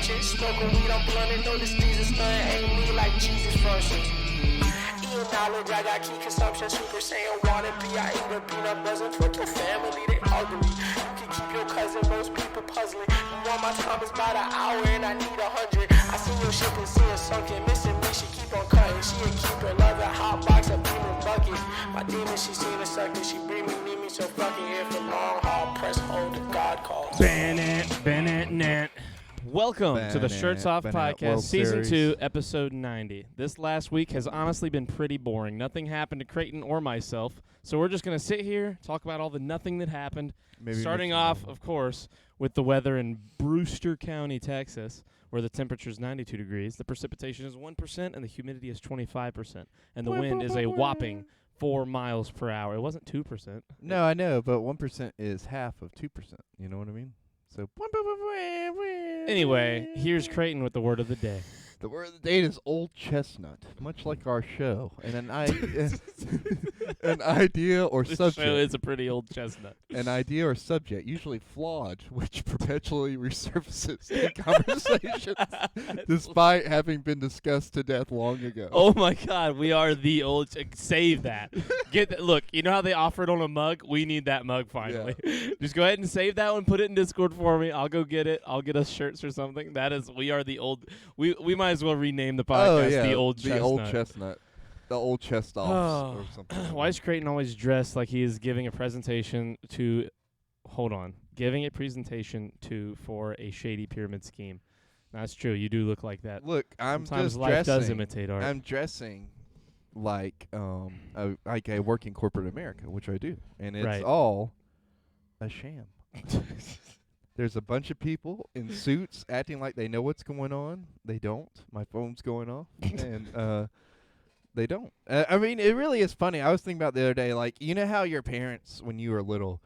munching. Smoking weed, I'm blunting. No, this Jesus stunning. Ain't me like Jesus functions. Eating knowledge, I got key consumption. Super Saiyan wannabe. I eat a peanut butter. Fuck your family, they ugly. You can keep your cousin, most people puzzling. You want my time is about an hour and I need 100. I see your ship and see it sunken. Missing me, she keep on cutting. She a keeper, love a hot box, a beaming bucket. My demon, she seen a sucker. She bring me, need me, so fucking here for long haul. Press hold, God calls. Bennett. Welcome to the Shirts Off Podcast, World Season Series. 2, Episode 90. This last week has honestly been pretty boring. Nothing happened to Creighton or myself, so we're just going to sit here, talk about all the nothing that happened, starting off, of course, with the weather in Brewster County, Texas, where the temperature is 92 degrees, the precipitation is 1%, and the humidity is 25%, and the wind is a whopping 4 miles per hour. It wasn't 2%. No, I know, but 1% is half of 2%. You know what I mean? So. Anyway, here's Creighton with the word of the day. The word of the day is old chestnut, much like our show, and an idea or This subject. show is a pretty old chestnut. An idea or subject, usually flawed, which perpetually resurfaces in conversations, despite having been discussed to death long ago. Oh my God, we are the old. Save that. Get that. Look, you know how they offer it on a mug? We need that mug finally. Yeah. Just go ahead and save that one. Put it in Discord for me. I'll go get it. I'll get us shirts or something. That is, we are the old. We might as well rename the podcast the old chestnut. The old chestnut. The old chest offs or something. Why is Creighton always dressed like he is giving a presentation to? Hold on, giving a presentation for a shady pyramid scheme. That's true. You do look like that. Look, I'm Sometimes just life dressing. does imitate art. I'm dressing like I work in corporate America, which I do, and it's Right. all a sham. There's a bunch of people in suits acting like they know what's going on. They don't. My phone's going off, and they don't. I mean, it really is funny. I was thinking about the other day, like, you know how your parents, when you were little,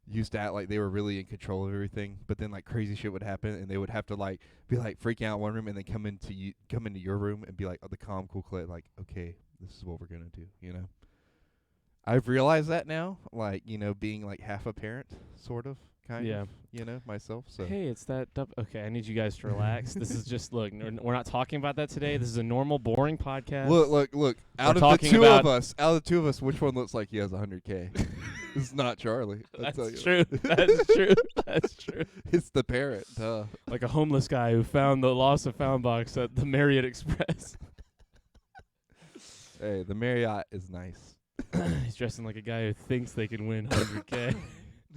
used to act like they were really in control of everything, but then like crazy shit would happen, and they would have to like be like freaking out in one room, and then come into your room and be like, oh, the calm, cool, like, okay, this is what we're gonna do, you know. I've realized that now, like, you know, being like half a parent, sort of, kind of, you know, myself. So Hey, it's that. Okay, I need you guys to relax. This is just look. We're not talking about that today. This is a normal, boring podcast. Look. Out of the two of us, which one looks like he has 100K? It's not Charlie. That's true. That's true. That's true. It's the parent. Duh. Like a homeless guy who found the lost and found box at the Marriott Express. Hey, the Marriott is nice. He's dressing like a guy who thinks they can win 100K.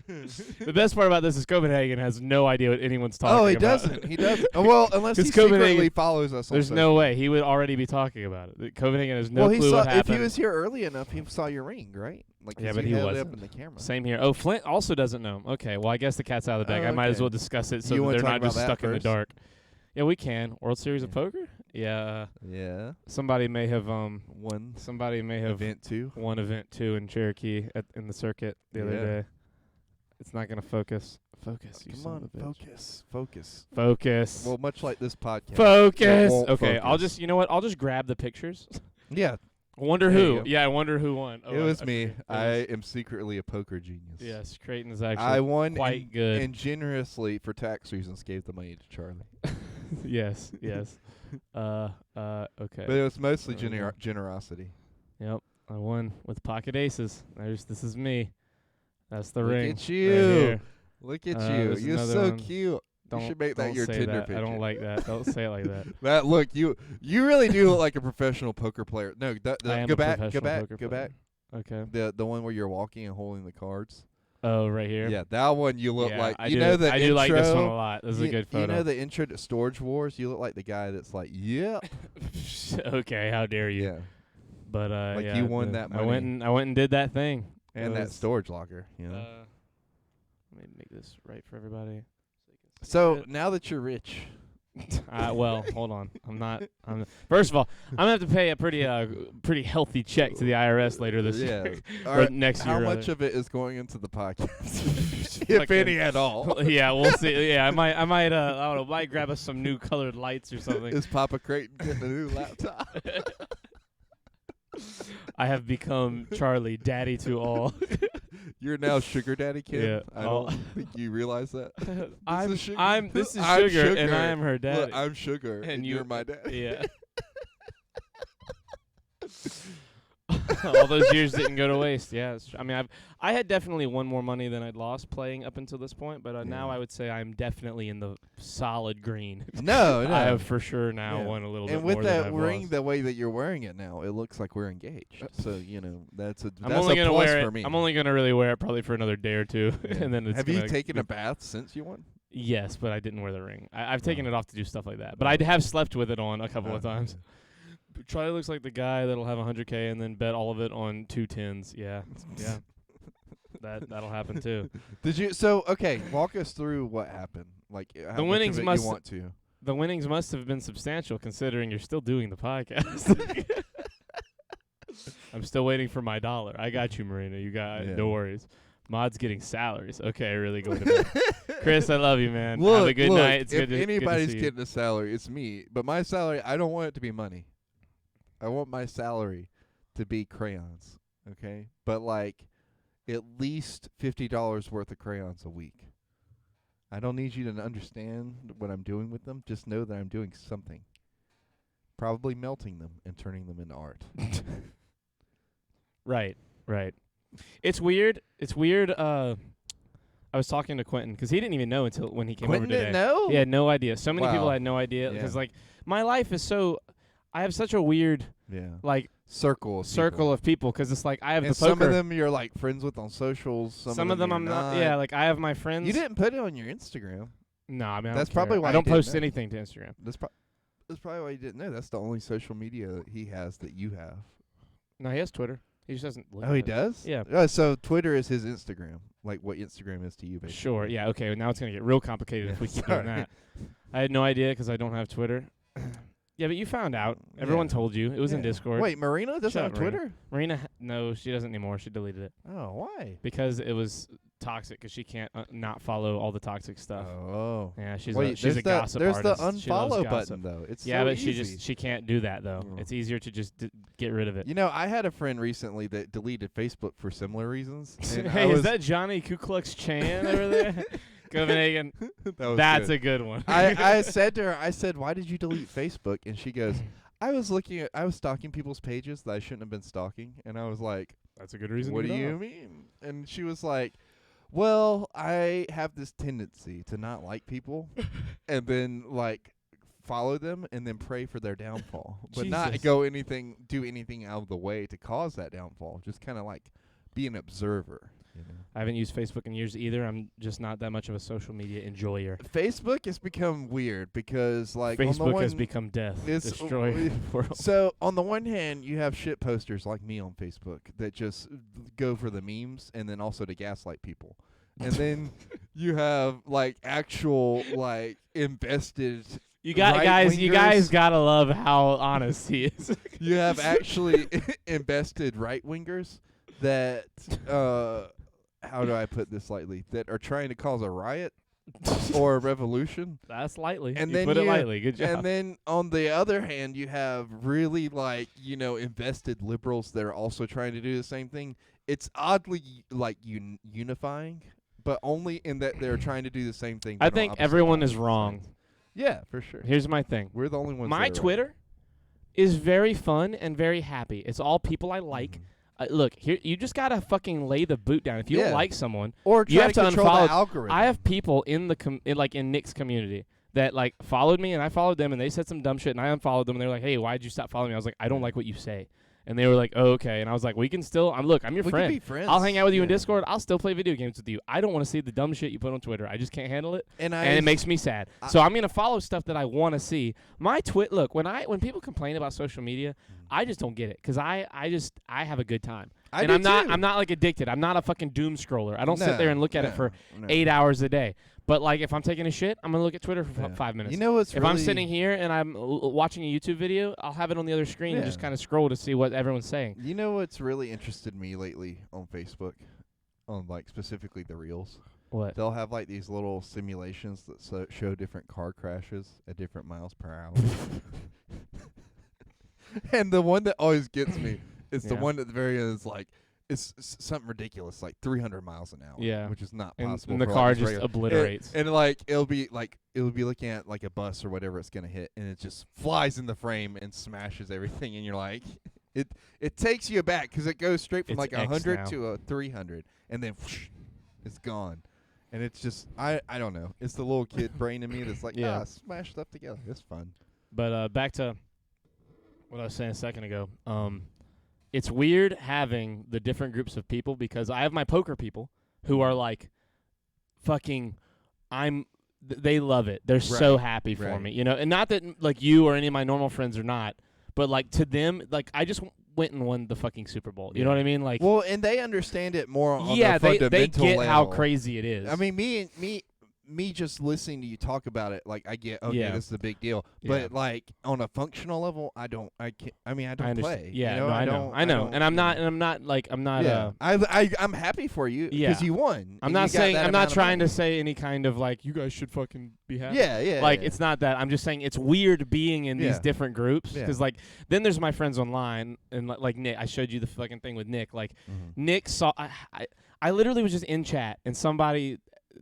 The best part about this is Copenhagen has no idea what anyone's talking about. Oh, he doesn't. He doesn't. Well, unless he secretly follows us. There's no way he would already be talking about it. Copenhagen has no clue what happened. If he was here early enough, he saw your ring, right? Like, yeah, but he wasn't. Up in the camera. Same here. Oh, Flint also doesn't know. Okay, well, I guess the cat's out of the bag. I might as well discuss it so that they're not just stuck in the dark. Yeah, we can. World Series of Poker? Yeah. Yeah. Somebody may have won. Somebody may have Event 2. won Event 2 in Cherokee in the circuit the other day. It's not going to focus. Focus, you son of a bitch. Focus. Well, much like this podcast. Focus. Okay, I'll just, you know what? I'll just grab the pictures. Yeah. I wonder who. Yeah, I wonder who won. It was me. I am secretly a poker genius. Yes, Creighton is actually I won quite good. And generously, for tax reasons, gave the money to Charlie. Yes. Okay. But it was mostly generosity. Yep. I won with pocket aces. This is me. That's the ring. Look at you. Right here. Look at you. You're so cute. You should make that your Tinder picture. I don't like that. Don't say it like that. That look, you really do look like a professional poker player. No, go back. Okay. The one where you're walking and holding the cards. Oh, right here. Yeah, that one you look like. I do like this one a lot. This is a good photo. You know the intro to Storage Wars? You look like the guy that's like, yep. Okay, how dare you? Yeah. But like you won that money. I went and did that thing. And that storage locker, you know. Let me make this right for everybody. So now that you're rich, well, hold on. First of all, I'm gonna have to pay a pretty healthy check to the IRS later this year. Or next year. How much of it is going into the podcast, if any at all? Yeah, we'll see. Yeah, I might grab us some new colored lights or something. Is Papa Creighton getting a new laptop? I have become Charlie, daddy to all. You're now sugar daddy, Kim. Yeah. I don't think you realize that. This is I'm sugar, and I am her daddy. Look, I'm sugar, and you're my daddy. Yeah. All those years didn't go to waste. Yeah, I mean, I had definitely won more money than I'd lost playing up until this point, but now I would say I'm definitely in the solid green. No, I have for sure now won a little bit more. And with that ring, lost. the way that you're wearing it now, it looks like we're engaged. So that's a I'm only gonna plus wear for it. me. I'm only gonna really wear it probably for another day or two, Yeah. and then it's have you taken a bath since you won? Yes, but I didn't wear the ring. I've taken it off to do stuff like that, but I have slept with it on a couple of times. Charlie looks like the guy that'll have 100K and then bet all of it on 2 tens. Yeah, yeah. That'll happen too. Did you? So okay, walk us through what happened. Like the winnings you want to. The winnings must have been substantial considering you're still doing the podcast. I'm still waiting for my $1. I got you, Marina. You got no worries. Mod's getting salaries. Okay, really going to bed. Chris, I love you, man. Have a good night. It's if good to anybody's see you. getting a salary, it's me. But my salary, I don't want it to be money. I want my salary to be crayons, okay? But like at least $50 worth of crayons a week. I don't need you to understand what I'm doing with them. Just know that I'm doing something. Probably melting them and turning them into art. Right. It's weird. I was talking to Quentin because he didn't even know until when he came over today. Didn't know? He had no idea. So many people had no idea because like my life is so. I have such a weird like circle of people because it's like I have and the poker. Some of them you're like friends with on socials. Some of them I'm not. Yeah, like I have my friends. You didn't put it on your Instagram. No, I mean that's probably why I don't post anything to Instagram. That's probably why you didn't know. That's the only social media he has that you have. No, he has Twitter. He just doesn't. Look Oh, he does? Yeah. So Twitter is his Instagram, like what Instagram is to you, basically. Sure. Yeah. Okay. Now it's gonna get real complicated if we keep doing that. I had no idea because I don't have Twitter. Yeah, but you found out. Everyone told you. It was in Discord. Wait, Marina doesn't have Twitter? Marina, no, she doesn't anymore. She deleted it. Oh, why? Because it was toxic. Because she can't not follow all the toxic stuff. Oh. Yeah, she's a gossip artist. There's the unfollow button though. It's but easy. she can't do that though. It's easier to just get rid of it. You know, I had a friend recently that deleted Facebook for similar reasons. Hey, is that Johnny Ku Klux Chan over there? Copenhagen. That's a good one. I said to her, I said, "Why did you delete Facebook?" And she goes, I was stalking people's pages that I shouldn't have been stalking, and I was like, "That's a good reason." What do you mean? And she was like, "Well, I have this tendency to not like people, and then like follow them, and then pray for their downfall, but not do anything out of the way to cause that downfall. Just kind of like be an observer." You know? I haven't used Facebook in years either. I'm just not that much of a social media enjoyer. Facebook has become weird because, like, Facebook has become death, destroy the world. So on the one hand, you have shit posters like me on Facebook that just go for the memes and then also to gaslight people, and then you have like actual like invested. You guys gotta love how honest he is. You have actually invested right wingers that how do I put this lightly? That are trying to cause a riot or a revolution. That's lightly. And you then put it lightly. Good job. And then on the other hand, you have really like, invested liberals that are also trying to do the same thing. It's oddly like unifying, but only in that they're trying to do the same thing. I think everyone is wrong. Yeah, for sure. Here's my thing. We're the only ones. My Twitter is very fun and very happy. It's all people I like. Mm-hmm. Look, here you just gotta fucking lay the boot down. If you don't like someone, or you have to unfollow the algorithm. I have people in the in Nick's community that like followed me, and I followed them, and they said some dumb shit, and I unfollowed them, and they were like, "Hey, why'd you stop following me?" I was like, "I don't like what you say." And they were like, "Oh, okay." And I was like, "We can still. I'm your friend. Can be friends. I'll hang out with you in Discord. I'll still play video games with you. I don't want to see the dumb shit you put on Twitter. I just can't handle it, and it makes me sad. So I'm gonna follow stuff that I want to see. My look, when people complain about social media, I just don't get it because I have a good time. I'm not like addicted. I'm not a fucking doom scroller. I don't sit there and look at it for 8 hours a day. But like if I'm taking a shit, I'm gonna look at Twitter for 5 minutes. You know what's if I'm sitting here and I'm watching a YouTube video, I'll have it on the other screen and just kind of scroll to see what everyone's saying. You know what's really interested me lately on Facebook, on like specifically the Reels? What? They'll have like these little simulations that show different car crashes at different miles per hour. And the one that always gets me is the one at the very end is like, it's something ridiculous, like 300 miles an hour. Yeah. Which is not And, possible. and the for, car like, just regular- obliterates. And it'll be looking at like a bus or whatever it's gonna hit, and it just flies in the frame and smashes everything, and you're like, it takes you aback because it goes straight from It's like X 100 now. to a 300, and then whoosh, it's gone. And it's just I don't know. It's the little kid brain in me that's like, Yeah. smash stuff together. It's fun. But back to what I was saying a second ago. It's weird having the different groups of people because I have my poker people who are like fucking they love it. They're so happy for Right. me, you know. And not that like you or any of my normal friends are not, but like to them, like I just went and won the fucking Super Bowl. You know what I mean? Like, well, and they understand it more on yeah, the they fundamental get how level. crazy it is. I mean, me just listening to you talk about it, like I get, okay, Yeah. this is a big deal. Yeah. But like on a functional level, I don't understand. play. Yeah, you know? no, I know. don't, And I'm not Yeah, I'm happy for you Yeah. because you won. I'm and not you got saying that I'm not amount of trying to money. say any kind of like you guys should fucking be happy. Yeah. Like yeah. it's not that. I'm just saying it's weird being in these Yeah. different groups Yeah. because like then there's my friends online and like Nick. I showed you the fucking thing with Nick. Like Mhm. Nick saw. I literally was just in chat and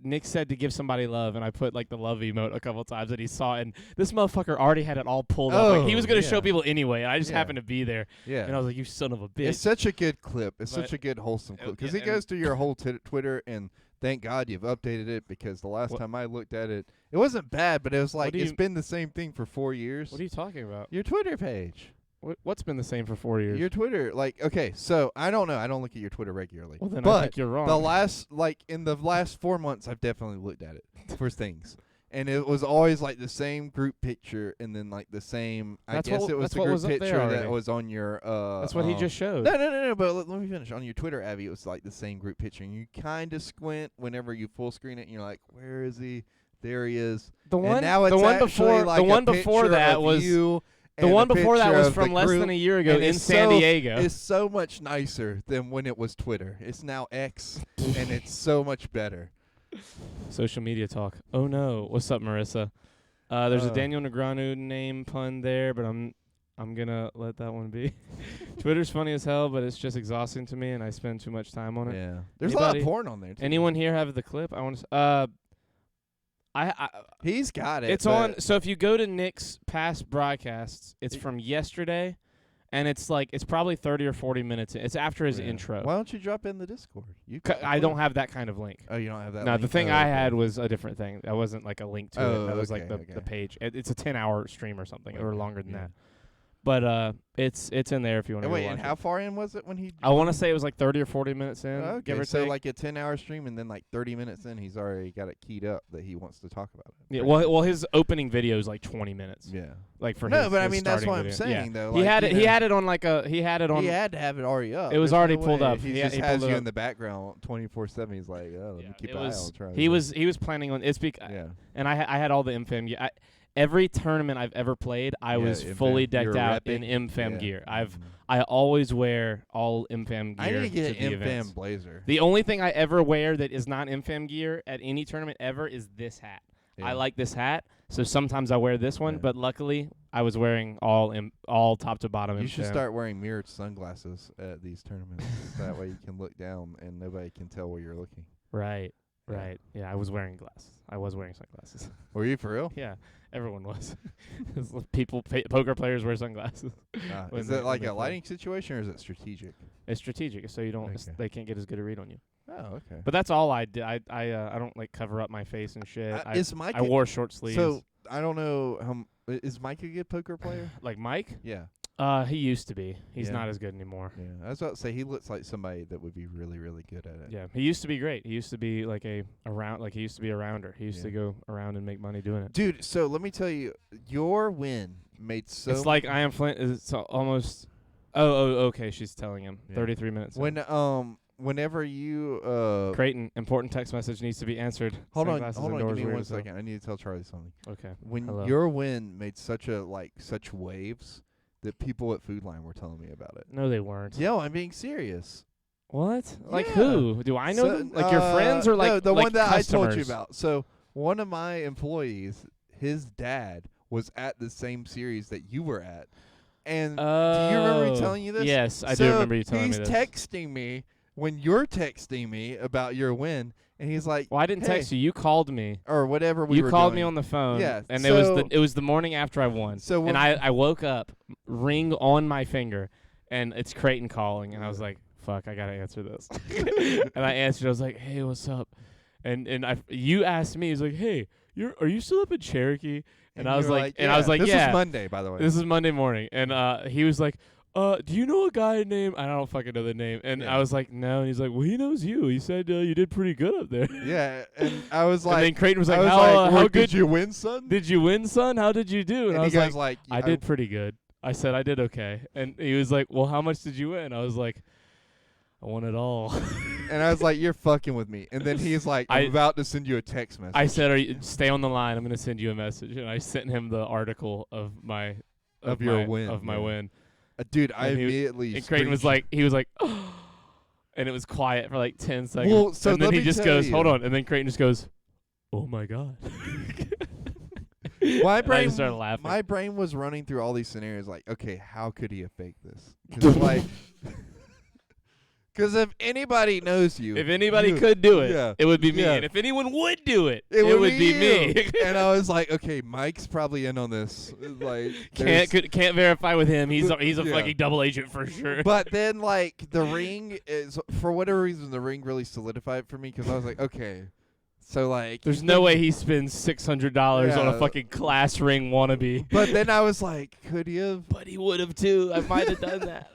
Nick said to give somebody love, and I put like the love emote a couple times, and he saw it, and this motherfucker already had it all pulled up. Like he was gonna show yeah. people anyway, and I just Yeah. happened to be there, Yeah. and I was like, "You son of a bitch!" It's such a good clip. It's But- such a good wholesome clip because yeah, it goes through your whole Twitter, and thank God you've updated it because the last What- time I looked at it, it wasn't bad, but it was like do it's you- been the same thing for 4 years. What are you talking about? Your Twitter page. What's been the same for 4 years? Your Twitter, like, okay, so I don't know. I don't look at your Twitter regularly. Well, then I but think you're wrong. in the last 4 months, I've definitely looked at it for things. And it was always like the same group picture and then like the same, That's I guess what- it was that's the what group was up there picture that already. was on your, That's what he just showed. No, but let me finish. On your Twitter, Abby, it was like the same group picture. And you kind of squint whenever you full screen it and you're like, where is he? There he is. The And one, now it's the one actually before, like the a one before picture that of was you the and one a before that picture was of from the less group, than a year ago and in it's San so- Diego. It's so much nicer than when it was Twitter. It's now X, and it's so much better. Social media talk. Oh no, what's up, Marissa? There's a Daniel Negreanu name pun there, but I'm gonna let that one be. Twitter's funny as hell, but it's just exhausting to me, and I spend too much time on it. Yeah, there's a lot Anybody- of porn on there too. Anyone here have the clip? I want to. He's got it. It's but on. So if you go to Nick's past broadcasts, it's from yesterday, and it's probably 30 or 40 minutes. It's after his Yeah. intro. Why don't you drop in the Discord? I don't have that kind of link. Oh, you don't have that. No, link? the thing Oh, I okay. had was a different thing. That wasn't like a link to it. That was like okay, the page. It's a 10-hour stream or something, or Okay, longer than yeah. that. But it's in there if you want to And wait, watch and it. how far in was it when he? I want to say it was like 30 or 40 minutes in, Okay, give or so take. like a 10-hour stream, and then like 30 minutes in, he's already got it keyed up that he wants to talk about it. Yeah, well, his opening video is like 20 minutes. Yeah. Like for No, his, but I his mean that's starting what I'm video. saying Yeah. though. He like, had you it. He know, had it on like a. He had it on. He had to have it already up. It was There's already no pulled way. up. He He just pulled has it you up. in the background 24/7. He's like, oh, let me keep it an eye was, on. Try he was planning on it's Yeah. and I had all the MFAM gear. Every tournament I've ever played, I was MFAM. fully You decked were out repping? in MFAM Yeah. gear. Mhm. I always wear all MFAM I gear need to get the an events. MFAM blazer. The only thing I ever wear that is not MFAM gear at any tournament ever is this hat. Yeah. I like this hat, so sometimes I wear this one. Yeah. But luckily, I was wearing all top to bottom. You MFAM. should start wearing mirrored sunglasses at these tournaments. That way you can look down and nobody can tell where you're looking. Right. Yeah. Right. Yeah, I was wearing glasses. I was wearing sunglasses. Were you for real? Yeah, everyone was. Poker players wear sunglasses. when Is they- it like when they a play. lighting situation or is it strategic? It's strategic, so you don't. Okay. They can't get as good a read on you. Oh, okay. But that's all I did. I don't like cover up my face and shit. Is Mike? I wore short sleeves. So I don't know. Is Mike a good poker player? Like Mike? Yeah. He used to be. He's Yeah. not as good anymore. Yeah. I was about to say he looks like somebody that would be really, really good at it. Yeah, he used to be great. He used to be like he used to be a rounder. He used to Yeah. go around and make money doing it. Dude, so let me tell you, your win made so. It's like I am Flint. It's almost. Oh, okay. She's telling him. Yeah. 33 minutes. in. Whenever you Creighton, important text message needs to be answered. hold on, Sunglasses give indoors, me weird one as hell. second. I need to tell Charlie something. Okay. When Hello. your win made such waves that people at Food Line were telling me about it. No, they weren't. Yo, I'm being serious. What? Like Yeah. who? Do I know So, them? Like your friends or like no, the like one that customers? I told you about. So one of my employees, his dad was at the same series that you were at. And do you remember me telling you this? Yes, I do So remember you telling me he's this. texting me when you're texting me about your win, and he's like, Well, I didn't hey, text you. You called me. or whatever we were You called doing. me on the phone. Yeah, And so- it was the morning after I won. So and I woke up, ring on my finger, and it's Creighton calling, and I was like, fuck, I gotta answer this. And I answered. I was like, hey, what's up? And you asked me. He's like, hey, are you still up in Cherokee? And I was you were like, and I was like, this yeah. is Monday, by the way. This is Monday morning, and he was like, do you know a guy named, I don't fucking know the name, and Yeah. I was like, no, and he's like, well, he knows you. He said you did pretty good up there. Yeah, and I was And then like, Creighton was like, "Well, how good did you win, son?" did you win, son? How did you do? And I was he goes like, I did pretty good. I said I did okay, and he was like, well, how much did you win? I was like, I won it all. And I was like, "You're fucking with me." And then he's like, "I'm about to send you a text message." I said, stay on the line. I'm gonna send you a message, and I sent him the article of my your win, of my win. Dude, I And he- immediately. And Creighton was like, oh, and it was quiet for like 10 seconds. Well, so and then let he me just tell goes, you. hold on, and then Creighton just goes, oh my god. My And I brain just started laughing. My brain was running through all these scenarios like, okay, how could he have faked this? 'Cause like, because if anybody knows you, If anybody you- could do it, yeah, it would be me. yeah. And if anyone would do it, it would be me. you. And I was like, okay, Mike's probably in on this. Like, there's- Can't verify with him. He's a Yeah. fucking double agent for sure. But then, like, the ring is, for whatever reason, the ring really solidified for me because I was like, okay, so like, There's no way he spends $600 on a Yeah. fucking class ring wannabe. But then I was like, could he have? But he would have too. I might have done that.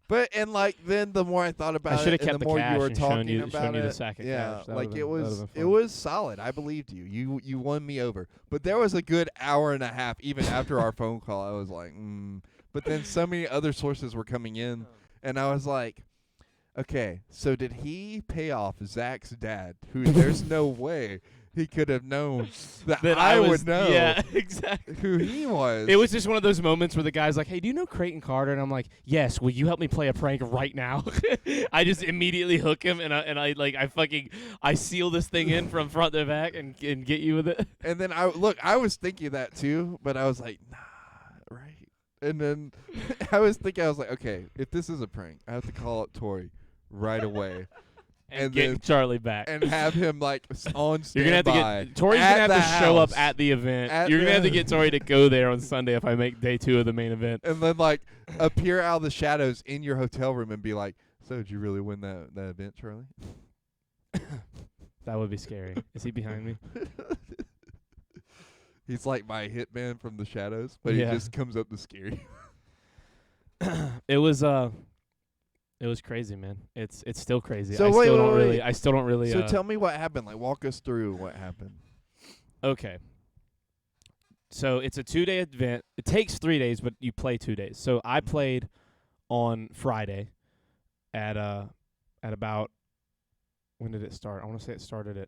But and like then the more I thought about shoulda it, and kept the the more cash you were and shown talking you- about shown you the it, sack of yeah, cash. That like would've it been- that was would've been it fun. was solid. I believed you. You won me over. But there was a good hour and a half even after our phone call. I was like, But then so many other sources were coming in, and I was like, okay, so did he pay off Zach's dad? Who there's no way he could have known that, I was, would know Yeah, exactly. who he was. It was just one of those moments where the guy's like, hey, do you know Creighton Carter? And I'm like, yes, will you help me play a prank right now? I just immediately hook him, and I seal this thing in from front to back and get you with it. And then I was thinking that too, but I was like, nah, right. And then I was like, okay, if this is a prank, I have to call up Tori right away And then- get Charlie back. and have him like on You're gonna have to standby. get Tori's at gonna have the to show up house. at the event. At You're gonna have to the- get Tori to go there on Sunday if I make day 2 of the main event. and then like appear out of the shadows in your hotel room and be like, so did you really win that event, Charlie? That would be scary. Is he behind me? He's like my hitman from the shadows, but Yeah. he just comes up to scare you. It was crazy, man. It's still crazy. So I wait, still wait, don't wait. really I still don't really So tell me what happened. Like walk us through what happened. Okay. So it's a 2-day event. It takes 3 days, but you play 2 days. So I played on Friday at about, when did it start? I want to say it started at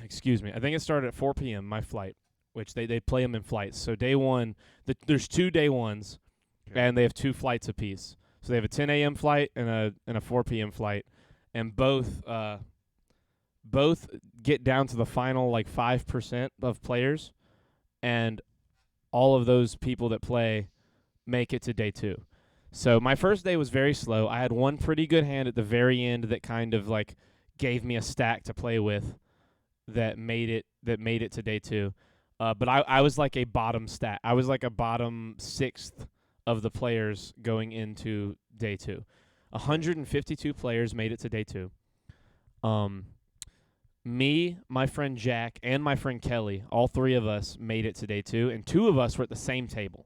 excuse me. I think it started at 4 p.m. my flight, which they play them in flights. So day 1, there's 2 day 1s. Okay. And they have 2 flights apiece. So they have a 10 a.m. flight and a 4 p.m. flight, and both get down to the final like 5% of players, and all of those people that play make it to day 2. So my first day was very slow. I had one pretty good hand at the very end that kind of like gave me a stack to play with that made it to day 2. But I was like a bottom stat. I was like a bottom 6th of the players going into day 2. 152 players made it to day 2. Me, my friend Jack, and my friend Kelly, all 3 of us made it to day 2, and 2 of us were at the same table,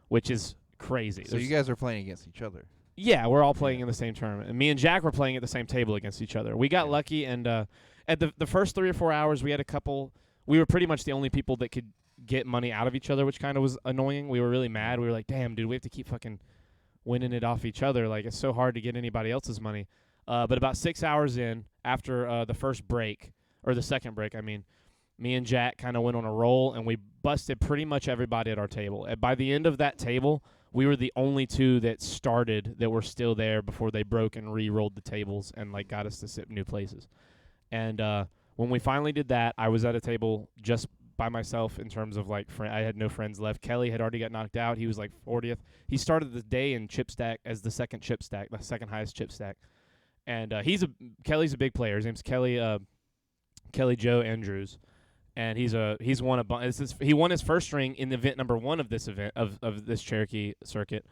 which is crazy. So you guys are playing against each other. Yeah, we're all playing in the same tournament. And me and Jack were playing at the same table against each other. We got lucky, and at the first 3 or 4 hours, we had a couple. We were pretty much the only people that could get money out of each other, which kind of was annoying. We were really mad. We were like, damn, dude, we have to keep fucking winning it off each other. Like, it's so hard to get anybody else's money. But about 6 hours in, after the first break, or the second break, I mean, me and Jack kind of went on a roll, and we busted pretty much everybody at our table. And by the end of that table, we were the only 2 that started that were still there before they broke and re-rolled the tables and, like, got us to sit new places. And when we finally did that, I was at a table just by myself in terms of like I had no friends left. Kelly had already got knocked out. He was like 40th. He started the day in chip stack as the second chip stack, the second highest chip stack. And Kelly's a big player. His name's Kelly Joe Andrews, and he's won he won his first ring in event number 1 of this event of this Cherokee circuit,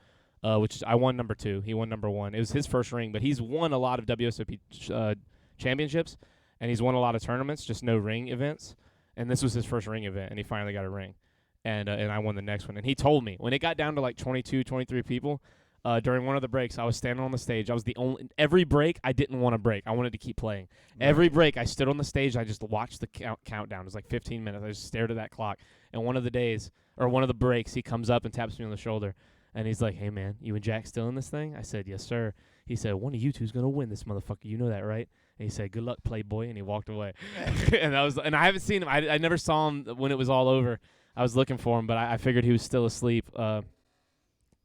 which is I won number 2. He won number 1. It was his first ring, but he's won a lot of WSOP championships, and he's won a lot of tournaments, just no ring events. And this was his first ring event, and he finally got a ring, and I won the next one. And he told me when it got down to like 22, 23 people. During one of the breaks, I was standing on the stage. I was the only. Every break, I didn't want to break. I wanted to keep playing. Right. Every break, I stood on the stage. I just watched the countdown. It was like 15 minutes. I just stared at that clock. And one of the breaks, he comes up and taps me on the shoulder, and he's like, "Hey man, you and Jack still in this thing?" I said, "Yes sir." He said, "One of you two's gonna win this motherfucker. You know that, right?" And he said, "Good luck, playboy," and he walked away. and I haven't seen him. I never saw him when it was all over. I was looking for him, but I figured he was still asleep.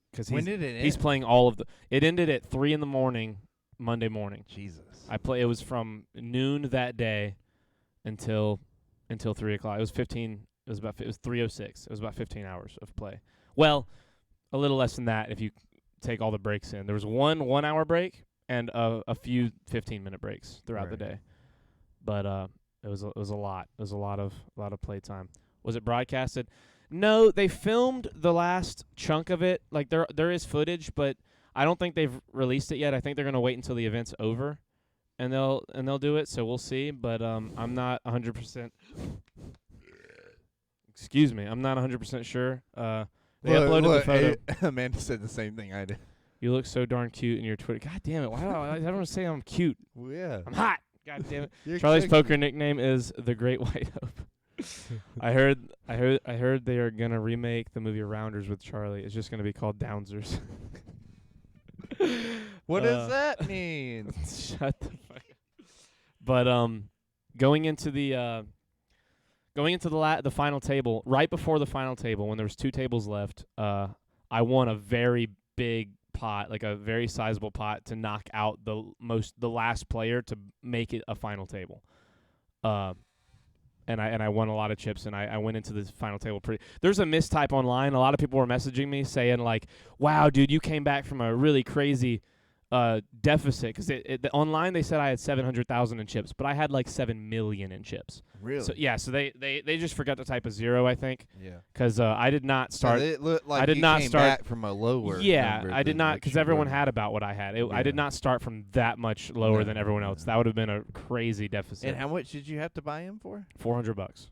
Because he's playing all of the. It ended at 3 a.m. Monday morning. Jesus. It was from noon that day until 3 o'clock. It was 15. It was 3:06. It was about 15 hours of play. Well, a little less than that if you take all the breaks in. There was one 1-hour break and a few 15-minute breaks throughout the day. But it was a lot. It was a lot of play time. Was it broadcasted? No, they filmed the last chunk of it. Like there is footage, but I don't think they've released it yet. I think they're gonna wait until the event's over, and they'll do it. So we'll see. But I'm not 100%. Excuse me, I'm not 100% sure. They uploaded the photo. Amanda said the same thing I did. You look so darn cute in your Twitter. God damn it! Why do everyone say I'm cute? Well, yeah, I'm hot. God damn it! Charlie's poker nickname is the Great White Hope. I heard they are gonna remake the movie Rounders with Charlie. It's just gonna be called Downsers. What does that mean? Shut the fuck up. But going into the final table, right before the final table, when there was 2 tables left, I won a very big pot, like a very sizable pot, to knock out the last player to make it a final table. And I won a lot of chips, and I went into the final table pretty. There's a mistype online. A lot of people were messaging me saying like, "Wow, dude, you came back from a really crazy deficit." Because online they said I had 700,000 in chips, but I had like 7 million in chips. Really? So yeah. So they just forgot to type a 0, I think. Yeah. Because I did not start. So it looked like I did you not came start back from a lower. Yeah, number I did not, because everyone had about what I had. I did Yeah. not start from that much lower than everyone else. That would have been a crazy deficit. And how much did you have to buy him for? $400.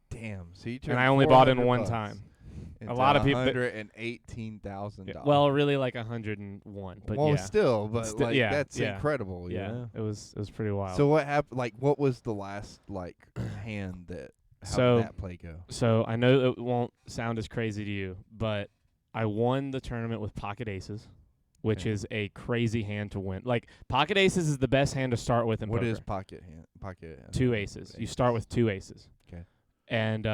Damn. So you turned And I only bought in one $400 time. into A lot of people. $118,000. Well, really like 101, but well, yeah. still, but that's yeah. incredible. You Yeah, know? it was pretty wild. So what happened? Like, what was the last hand that? How did that play go? So I know it won't sound as crazy to you, but I won the tournament with pocket aces, which is a crazy hand to win. Like, pocket aces is the best hand to start with in poker. What is pocket hand? Pocket. 2 aces. You start with 2 aces. Okay. And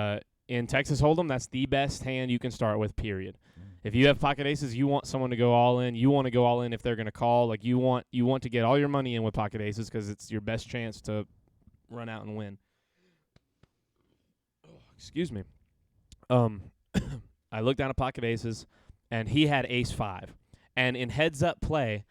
in Texas Hold'em, that's the best hand you can start with, period. If you have pocket aces, you want someone to go all in. You want to go all in if they're going to call. Like, you want to get all your money in with pocket aces because it's your best chance to run out and win. Excuse me. I looked down at pocket aces, and he had ace-5. And in heads-up play,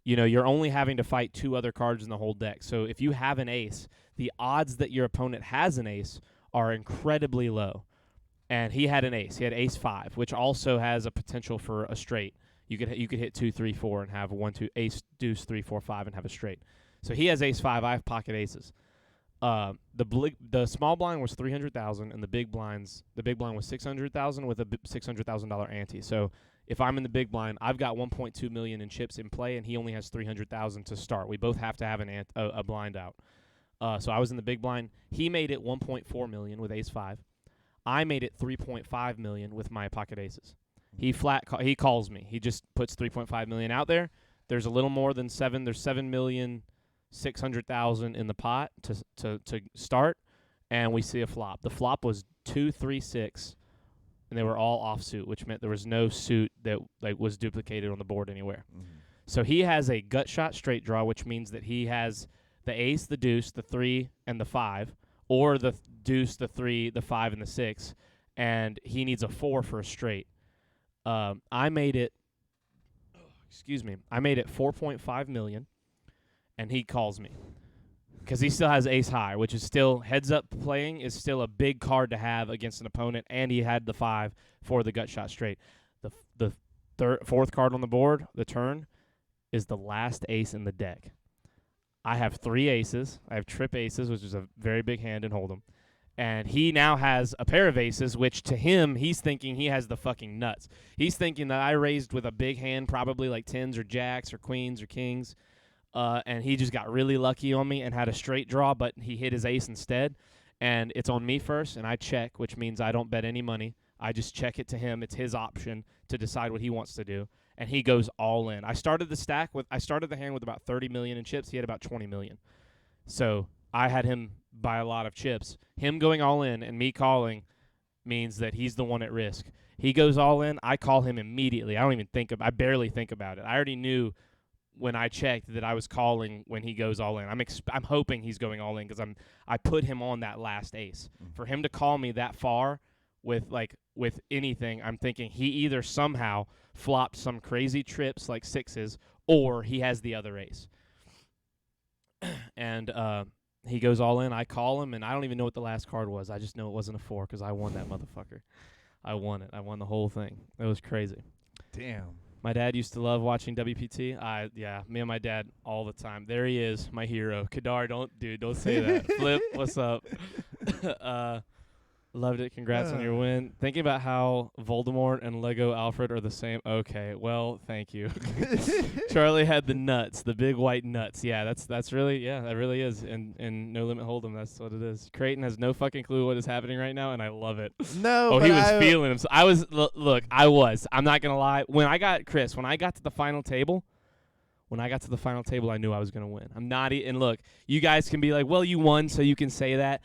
you're only having to fight 2 other cards in the whole deck. So if you have an ace, the odds that your opponent has an ace are incredibly low. And he had an ace. He had ace-5, which also has a potential for a straight. You could hit 2, 3, 4 and have 1, 2, ace, deuce, 3, 4, 5 and have a straight. So he has ace-5. I have pocket aces. The small blind was 300,000, and the big blind was 600,000 with a $600,000 ante. So if I'm in the big blind, I've got 1.2 million in chips in play, and he only has 300,000 to start. We both have to have a blind out. So I was in the big blind. He made it 1.4 million with ace-5. I made it 3.5 million with my pocket aces. He he calls me. He just puts 3.5 million out there. There's a little more than 7. There's 7,600,000 in the pot to start, and we see a flop. The flop was 2, 3, 6, and they were all offsuit, which meant there was no suit that was duplicated on the board anywhere. Mm-hmm. So he has a gut shot straight draw, which means that he has the ace, the deuce, the 3, and the 5, or the deuce, the 3, the 5, and the 6, and he needs a 4 for a straight. I made it. Excuse me. I made it 4.5 million, and he calls me because he still has ace high, which is still heads up playing is still a big card to have against an opponent, and he had the 5 for the gut shot straight. The fourth card on the board, the turn, is the last ace in the deck. I have 3 aces. I have trip aces, which is a very big hand in Hold'em. And he now has a pair of aces, which to him, he's thinking he has the fucking nuts. He's thinking that I raised with a big hand, probably like 10s or jacks or queens or kings, and he just got really lucky on me and had a straight draw, but he hit his ace instead. And it's on me first, and I check, which means I don't bet any money. I just check it to him. It's his option to decide what he wants to do, and he goes all in. I started the hand with about 30 million in chips. He had about 20 million. So I had him by a lot of chips. Him going all in and me calling means that he's the one at risk. He goes all in. I call him immediately. I barely think about it. I already knew when I checked that I was calling when he goes all in. I'm hoping he's going all in because I put him on that last ace. For him to call me that far with anything, I'm thinking he either somehow flopped some crazy trips like 6s or he has the other ace. And he goes all in. I call him, and I don't even know what the last card was. I just know it wasn't a 4 because I won that motherfucker. I won it. I won the whole thing. It was crazy. Damn. My dad used to love watching WPT. Me and my dad all the time. There he is, my hero. Kadar, don't say that. Flip, what's up? Loved it. Congrats on your win. Thinking about how Voldemort and Lego Alfred are the same. Okay, well, thank you. Charlie had the nuts, the big white nuts. Yeah, that really is. In No Limit Hold'em, that's what it is. Creighton has no fucking clue what is happening right now, and I love it. No, he was feeling him. So I was. Look, I was. I'm not gonna lie. When I got to the final table. I knew I was going to win. I'm not and look, you guys can be like, well, you won, so you can say that.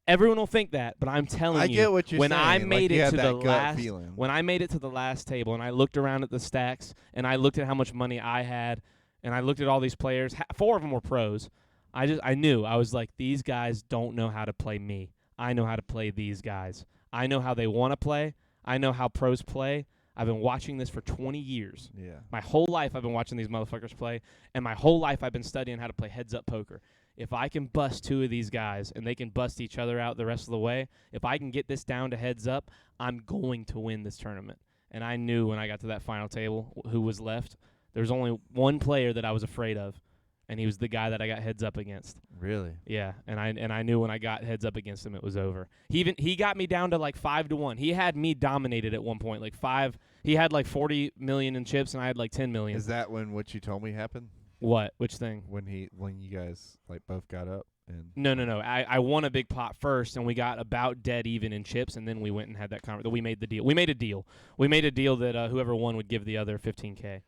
Everyone will think that, but I'm telling you, get what you're when saying. I made it to the last table and I looked around at the stacks and I looked at how much money I had and I looked at all these players, 4 of them were pros. I knew. I was like, these guys don't know how to play me. I know how to play these guys. I know how they want to play. I know how pros play. I've been watching this for 20 years. Yeah. My whole life I've been watching these motherfuckers play, and my whole life I've been studying how to play heads-up poker. If I can bust 2 of these guys and they can bust each other out the rest of the way, if I can get this down to heads up, I'm going to win this tournament. And I knew when I got to that final table who was left. There was only one player that I was afraid of, and he was the guy that I got heads up against. Really? Yeah, and I knew when I got heads up against him, it was over. He got me down to like 5-1. He had me dominated at one point, like 5. He had like 40 million in chips, and I had like 10 million. Is that when what you told me happened? What? Which thing? When you guys like both got up and No. I won a big pot first, and we got about dead even in chips, and then we went and had that conversation. We made the deal. We made a deal that whoever won would give the other 15K.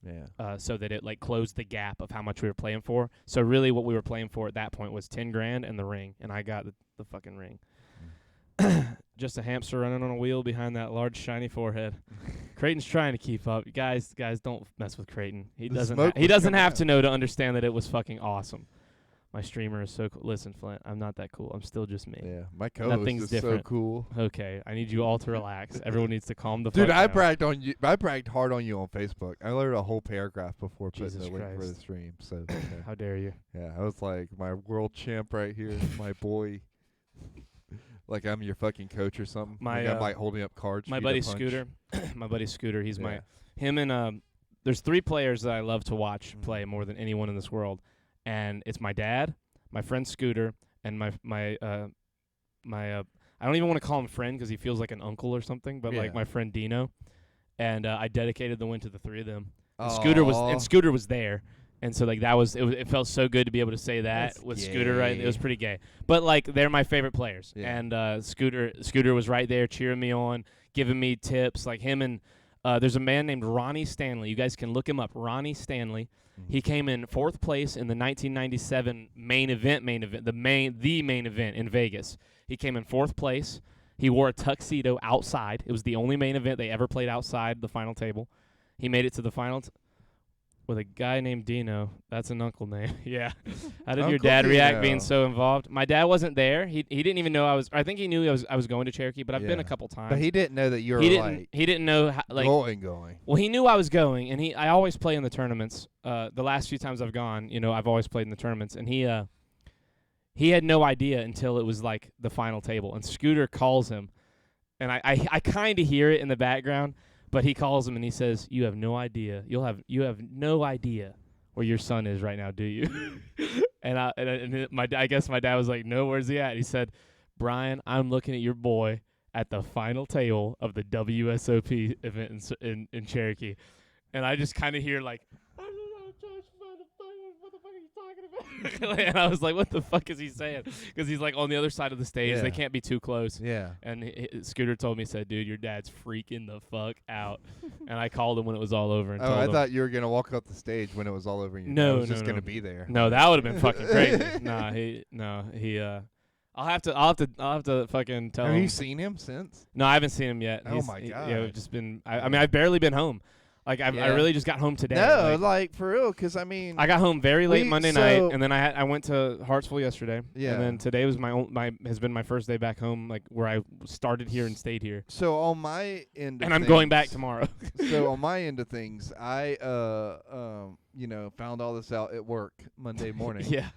Yeah. So that it like closed the gap of how much we were playing for. So really, what we were playing for at that point was 10 grand and the ring, and I got the fucking ring. Just a hamster running on a wheel behind that large shiny forehead. Creighton's trying to keep up. Guys, don't mess with Creighton. He doesn't have to know to understand that it was fucking awesome. My streamer is so cool. Listen, Flint, I'm not that cool. I'm still just me. Yeah, my co-host is different. so cool. Okay, I need you all to relax. Everyone needs to calm the fuck down. Dude, I bragged hard on you on Facebook. I learned a whole paragraph before putting the link for the stream. So how dare you? Yeah, I was like, my world champ right here, my boy. Like I'm your fucking coach or something. I'm like holding up cards. My buddy Scooter. My buddy Scooter. He's him and there's 3 players that I love to watch play more than anyone in this world, and it's my dad, my friend Scooter, and my I don't even want to call him friend because he feels like an uncle or something, but like my friend Dino, and I dedicated the win to the 3 of them. And Scooter was there. And so like it felt so good to be able to say that That's with gay. Scooter, right? It was pretty gay. But like they're my favorite players. Yeah. And Scooter was right there cheering me on, giving me tips. Like him and there's a man named Ronnie Stanley. You guys can look him up. Ronnie Stanley. Mm-hmm. He came in 4th place in the 1997 main event, the main event in Vegas. He came in 4th place. He wore a tuxedo outside. It was the only main event they ever played outside the final table. He made it to the final with a guy named Dino. That's an uncle name. Yeah. How did your Uncle dad react Dino. being so involved? My dad wasn't there. He didn't even know I think he knew I was going to Cherokee, but I've been a Yeah. couple times. But he didn't know that you were He didn't know how, like going. Well, he knew I was going, and I always play in the tournaments. The last few times I've gone, I've always played in the tournaments, and he had no idea until it was like the final table. And Scooter calls him, and I kind of hear it in the background, but he calls him and he says, "You have no idea. You have no idea where your son is right now, do you?" I guess my dad was like, "No, where's he at?" He said, "Brian, I'm looking at your boy at the final table of the WSOP event in Cherokee," and I just kind of hear like, what the fuck are you talking about? And I was like, what the fuck is he saying? Because he's like on the other side of the stage. Yeah. They can't be too close. Yeah. And Scooter told me, said, "Dude, your dad's freaking the fuck out." And I called him when it was all over. And told I him, thought you were gonna walk up the stage when it was all over. And No, I was no, just no. gonna be there. No, that would have been fucking crazy. He. I'll have to fucking tell Have him. you seen him since? No, I haven't seen him yet. Oh my God. Yeah, we've just been. I mean, I've barely been home. Like I Yeah. really just got home today. No, Like, like for real, because I mean, I got home very late Monday night, and then I went to Hartsville yesterday. Yeah. And then today was has been my first day back home, like where I started here and stayed here. so on my end, And I'm going back tomorrow. So on my end of things, I found all this out at work Monday morning. Yeah.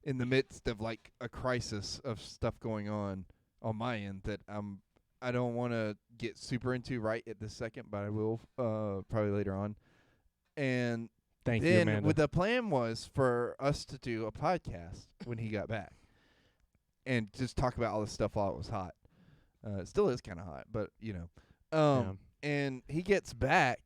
In the midst of like a crisis of stuff going on my end that I don't want to get super into right at this second, but I will probably later on. And Thank you, then Amanda. the plan was for us to do a podcast when he got back and just talk about all this stuff while it was hot. It still is kind of hot, but and he gets back,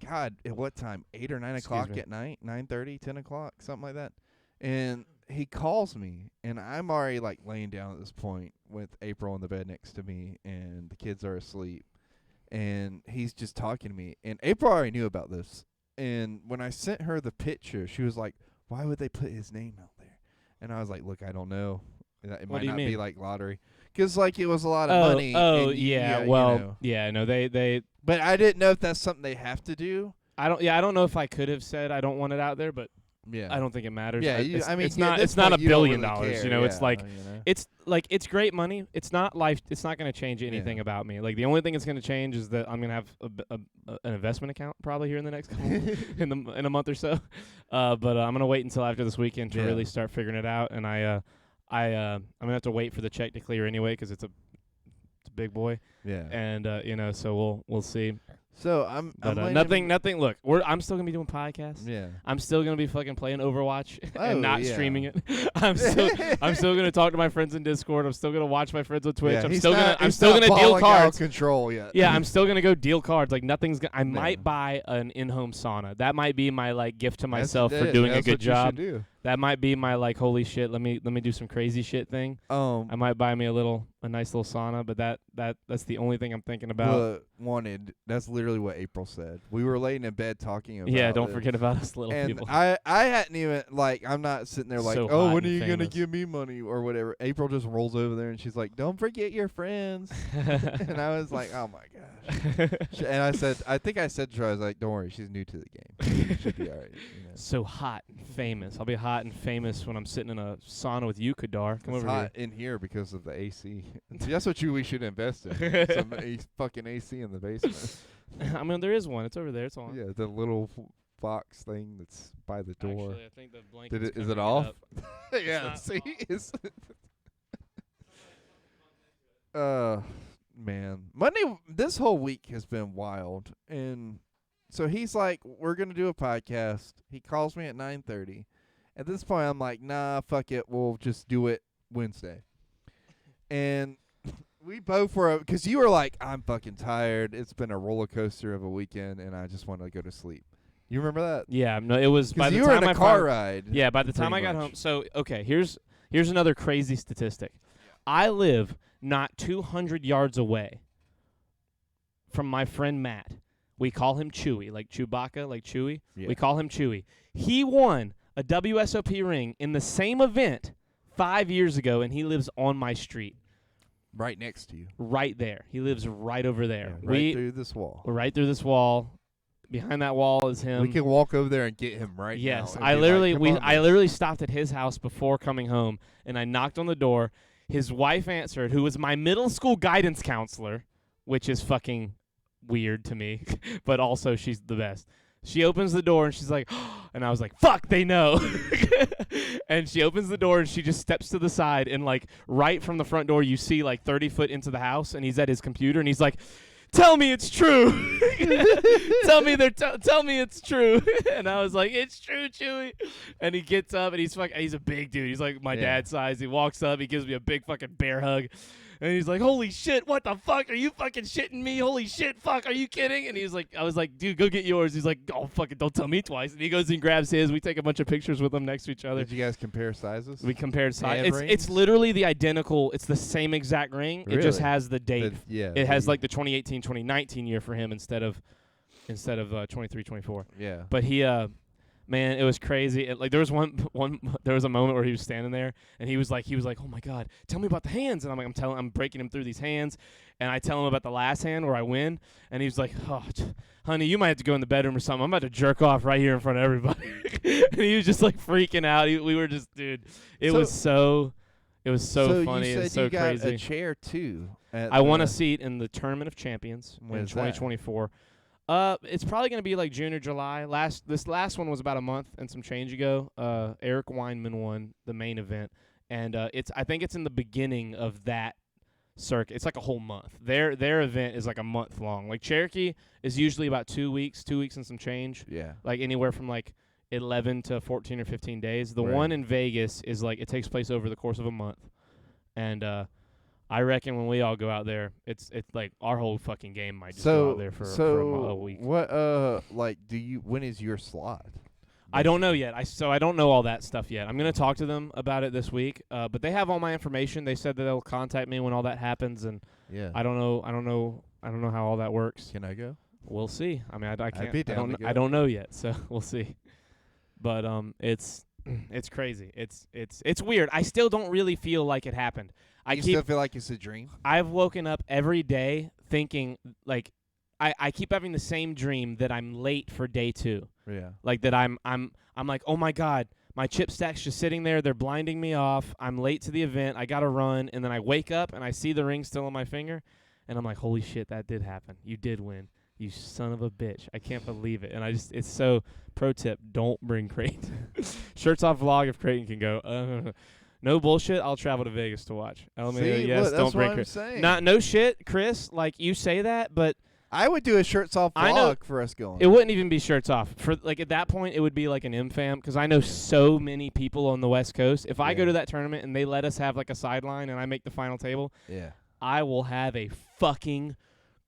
God, at what time? 8 or 9 o'clock me. at night? 9:30, 10 o'clock, something like that. And he calls me, and I'm already like laying down at this point with April in the bed next to me, and the kids are asleep. And he's just talking to me. And April already knew about this. And when I sent her the picture, she was like, "Why would they put his name out there?" And I was like, "Look, I don't know. It What might do you not mean? be like lottery, because like it was a lot of money." Oh, and yeah. you Well, know. yeah. No, they. But I didn't know if that's something they have to do. I don't know if I could have said I don't want it out there, but Yeah. I don't think it matters. Yeah, it's, I mean, it's yeah, not. at this It's not point, $1 you don't billion. really care, You know, it's yeah, like you know. it's like it's great money. It's not life. It's not going to change anything about me. Like the only thing it's going to change is that I'm going to have an investment account probably here in the next couple in a month or so. But I'm going to wait until after this weekend to really start figuring it out. And I'm going to have to wait for the check to clear anyway because it's a big boy. Yeah. And so we'll see. So I'm nothing. Look, I'm still gonna be doing podcasts. Yeah. I'm still gonna be fucking playing Overwatch Oh, and not yeah. streaming it. I'm still gonna talk to my friends in Discord. I'm still gonna watch my friends on Twitch. Yeah, I'm he's still not gonna deal balling out cards. control yet. Yeah, I'm still gonna go deal cards. Like nothing's. I Yeah. might buy an in-home sauna. That might be my like gift to myself That's- for doing a that's good what you job. should do. That might be my like holy shit. Let me do some crazy shit thing. I might buy me a nice little sauna, but that's the only thing I'm thinking about. That's literally what April said. We were laying in bed talking about Yeah, don't this. forget about us little And people. I hadn't even I'm not sitting there like, So oh, hot when are and you gonna famous. give me money or whatever. April just rolls over there and she's like, don't forget your friends. And I was like, oh my gosh. And I think I said to her, I was like, don't worry, she's new to the game. She'll be all right. You know. So hot and famous. I'll be hot and famous when I'm sitting in a sauna with you, Kadar. Come It's over hot in here because of the AC. That's what we should invest in. Some fucking AC in the basement. here. I mean, there is one. It's over there. It's on. Yeah, the little box thing that's by the door. Actually, I think the blanket's Is it covering off? up. Yeah, not see? Man. Monday, this whole week has been wild. And so he's like, we're going to do a podcast. He calls me at 9:30. At this point, I'm like, nah, fuck it. We'll just do it Wednesday. And we both were, because you were like, I'm fucking tired. It's been a roller coaster of a weekend, and I just want to go to sleep. You remember that? Yeah, no, it was by Because the you were time in a I car fin- ride. Yeah, by the time I pretty got much. home. So, okay, here's another crazy statistic. I live not 200 yards away from my friend Matt. We call him Chewy, like Chewbacca, like Chewy. Yeah. We call him Chewy. He won a WSOP ring in the same event 5 years ago, and he lives on my street. Right next to you. Right there. He lives right over there. Yeah, right through this wall. We're right through this wall. Behind that wall is him. We can walk over there and get him right now. Yes, and I be literally like, "Come on, I man." literally stopped at his house before coming home, and I knocked on the door. His wife answered, who was my middle school guidance counselor, which is fucking weird to me, but also she's the best. She opens the door and she's like, and I was like, fuck, they know. And she opens the door and she just steps to the side, and like right from the front door you see like 30 foot into the house, and he's at his computer and he's like, tell me it's true. Tell me it's true. And I was like, it's true, Chewy. And he gets up and he's a big dude. He's like my dad's size. He walks up, he gives me a big fucking bear hug. And he's like, holy shit, what the fuck? Are you fucking shitting me? Holy shit, fuck, are you kidding? And I was like, dude, go get yours. He's like, oh, fucking don't tell me twice. And he goes and grabs his. We take a bunch of pictures with them next to each other. Did you guys compare sizes? We compared sizes. Hand It's rings? literally the identical. It's the same exact ring. It just Really? has the date. It has like the 2018, 2019 year for him instead of 23, 24. Yeah. But he man, it was crazy. Like there was there was a moment where he was standing there and he was like, oh my God, tell me about the hands. And I'm like, I'm breaking him through these hands, and I tell him about the last hand where I win, and he's like, oh, honey, you might have to go in the bedroom or something. I'm about to jerk off right here in front of everybody. And he was just like freaking out. We were just, dude, it was so funny and so you got crazy. a chair too. I won a seat in the Tournament of Champions When in is that? 2024. It's probably going to be like June or July. This last one was about a month and some change ago. Eric Weinman won the main event, and I think it's in the beginning of that circuit. It's like a whole month. Their event is like a month long. Like Cherokee is usually about 2 weeks and some change. Yeah. Like anywhere from like 11 to 14 or 15 days. The one in Vegas is like it takes place over the course of a month, and I reckon when we all go out there, it's like our whole fucking game might just go out there for a week. What when is your slot? I don't know yet. I don't know all that stuff yet. I'm gonna talk to them about it this week. But they have all my information. They said that they'll contact me when all that happens, and I don't know how all that works. Can I go? We'll see. I mean, I can't. be down to go. I don't know yet, so we'll see. But it's crazy. It's weird. I still don't really feel like it happened. You still feel like it's a dream? I've woken up every day thinking, like, I keep having the same dream that I'm late for day 2. Yeah. Like that I'm like, oh my God, my chip stack's just sitting there. They're blinding me off. I'm late to the event. I got to run. And then I wake up and I see the ring still on my finger. And I'm like, holy shit, that did happen. You did win. You son of a bitch. I can't believe it. And it's so, pro tip, don't bring Creighton. Shirts off vlog if Creighton can go. No bullshit. I'll travel to Vegas to watch. See, yes, look, don't bring what I'm Chris. saying. No shit, Chris. Like you say that, but I would do a shirts off I know. vlog for us going. It wouldn't even be shirts off. For like at that point, it would be like an M-Fam because I know so many people on the West Coast. If I go to that tournament and they let us have like a sideline and I make the final table, I will have a fucking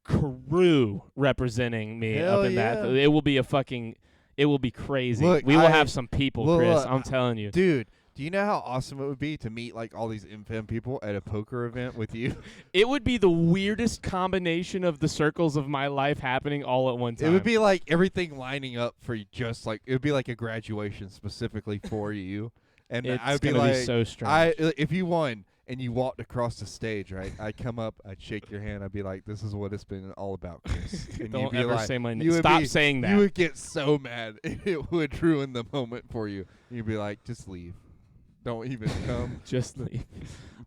crew representing me up in that. It will be it will be crazy. Look, we will have some people, Chris. I'm telling you, dude. Do you know how awesome it would be to meet like all these M-Fam people at a poker event with you? It would be the weirdest combination of the circles of my life happening all at one time. It would be like everything lining up for you, just like it would be like a graduation specifically for you. And I'd be like, be so strange. if you won and you walked across the stage, right? I'd come up, I'd shake your hand, I'd be like, "This is what it's been all about, Chris." And Don't you'd be ever like, say my name. Stop saying that. You would get so mad. It would ruin the moment for you. You'd be like, "Just leave. Don't even come. Just leave."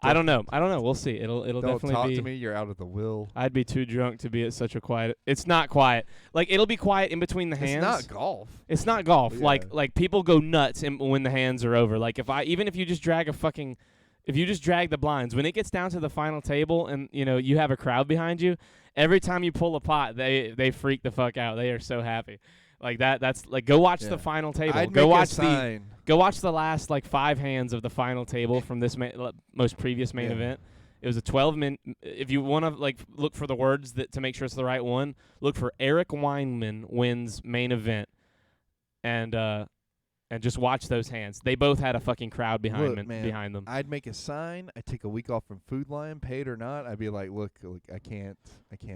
I don't know. We'll see. It'll Don't definitely talk be. to me. You're out of the will. I'd be too drunk to be at such a quiet. It's not quiet. Like it'll be quiet in between the hands. It's not golf. It's not golf. Yeah. Like people go nuts when the hands are over. Like if you just drag the blinds, when it gets down to the final table and you have a crowd behind you, every time you pull a pot, they freak the fuck out. They are so happy. Like that's like go watch the final table. I'd Go make watch a sign. Go watch the last like 5 hands of the final table from this most previous main event. It was a 12-minute. If you want to like look for the words to make sure it's the right one, look for Eric Weinman wins main event, and just watch those hands. They both had a fucking crowd behind them. I'd make a sign. I'd take a week off from Food Lion, paid or not. I'd be like, look, I can't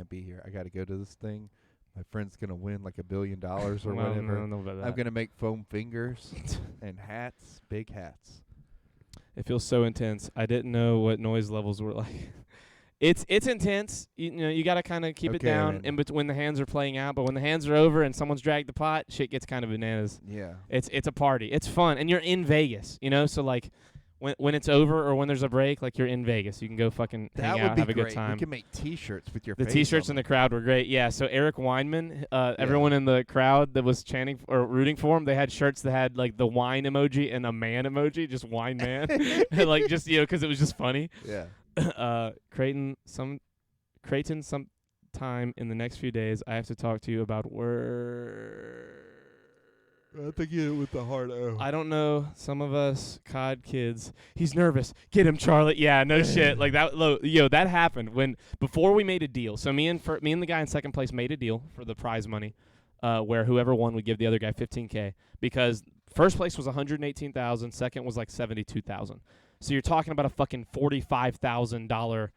be here. I got to go to this thing. My friend's going to win like $1 billion or whatever. I don't know about that. I'm going to make foam fingers and hats, big hats. It feels so intense. I didn't know what noise levels were like. It's intense. You know, you got to kind of keep it Okay, down man. in when the hands are playing out. But when the hands are over and someone's dragged the pot, shit gets kind of bananas. Yeah. It's a party. It's fun, and you're in Vegas. You know, so like when it's over or when there's a break, like you're in Vegas. You can go fucking That hang would out, be have a great. good time. We can make T-shirts with your The face T-shirts on in the them. crowd were great. Yeah, so Eric Weinman, everyone in the crowd that was chanting or rooting for him, they had shirts that had like the wine emoji and a man emoji, just wine man, and like just because it was just funny. Yeah. Creighton, sometime in the next few days, I have to talk to you about work. I have to get it with the hard O. I don't know. Some of us COD kids. He's nervous. Get him, Charlotte. Yeah, no shit. Like that. That happened before we made a deal. So me and the guy in second place made a deal for the prize money, where whoever won would give the other guy $15K because first place was $118,000, second was like $72,000. So you're talking about a fucking $45,000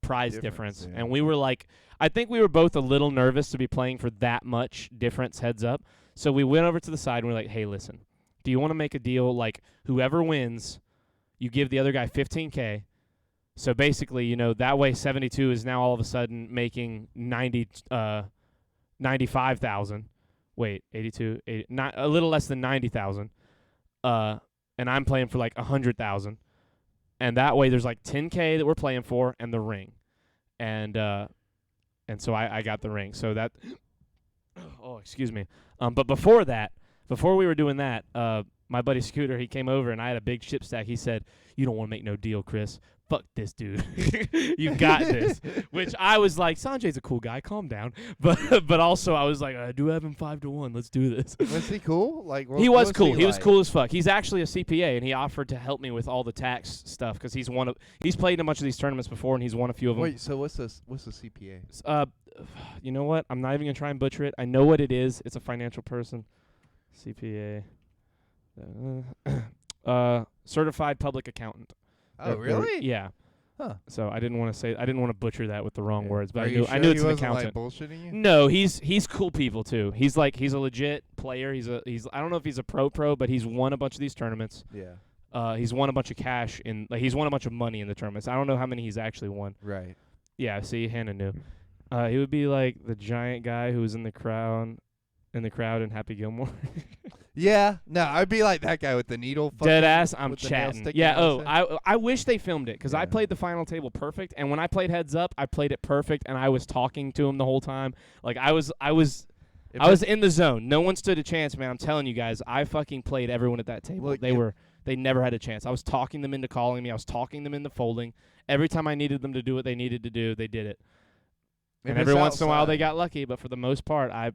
prize difference. Yeah. And we were like, I think we were both a little nervous to be playing for that much difference heads up. So we went over to the side and we're like, hey, listen, do you want to make a deal like whoever wins, you give the other guy $15K. So basically, that way 72 is now all of a sudden making 95,000. Wait, 82, 80, not a little less than 90,000. And I'm playing for like 100,000. And that way there's like 10K that we're playing for and the ring. And so I got the ring. So that oh, excuse me. But before we were doing that, my buddy Scooter, he came over and I had a big chip stack. He said, "You don't want to make no deal, Chris. Fuck this dude. You got this." Which I was like, Sanjay's a cool guy. Calm down. But also I was like, I do have him 5-1. Let's do this. Was he cool? Like he was what cool. He was like? cool as fuck. He's actually a CPA, and he offered to help me with all the tax stuff because he's played in a bunch of these tournaments before, and he's won a few of them. Wait, so what's the CPA? You know what? I'm not even gonna try and butcher it. I know what it is. It's a financial person. CPA. Certified public accountant. Oh, really? Yeah. Huh. So I didn't want to butcher that with the wrong words, but Are I you knew sure I knew he it's an wasn't, accountant. Like, bullshitting you? No, he's cool people too. He's a legit player. He's I don't know if he's a pro, but he's won a bunch of these tournaments. Yeah. He's won a bunch of cash he's won a bunch of money in the tournaments. I don't know how many he's actually won. Right. Yeah, see, Hannah knew. He would be like the giant guy who was in the crowd in Happy Gilmore. Yeah. No, I'd be like that guy with the needle. Dead ass, I'm with the nail chatting. sticking Yeah, out his head. I wish they filmed it because I Yeah. played the final table perfect, and when I played heads up, I played it perfect, and I was talking to him the whole time. Like I was in the zone. No one stood a chance, man. I'm telling you guys, I fucking played everyone at that table. Look, they never had a chance. I was talking them into calling me. I was talking them into folding. Every time I needed them to do what they needed to do, they did it. And every once in a while they got lucky, but for the most part, I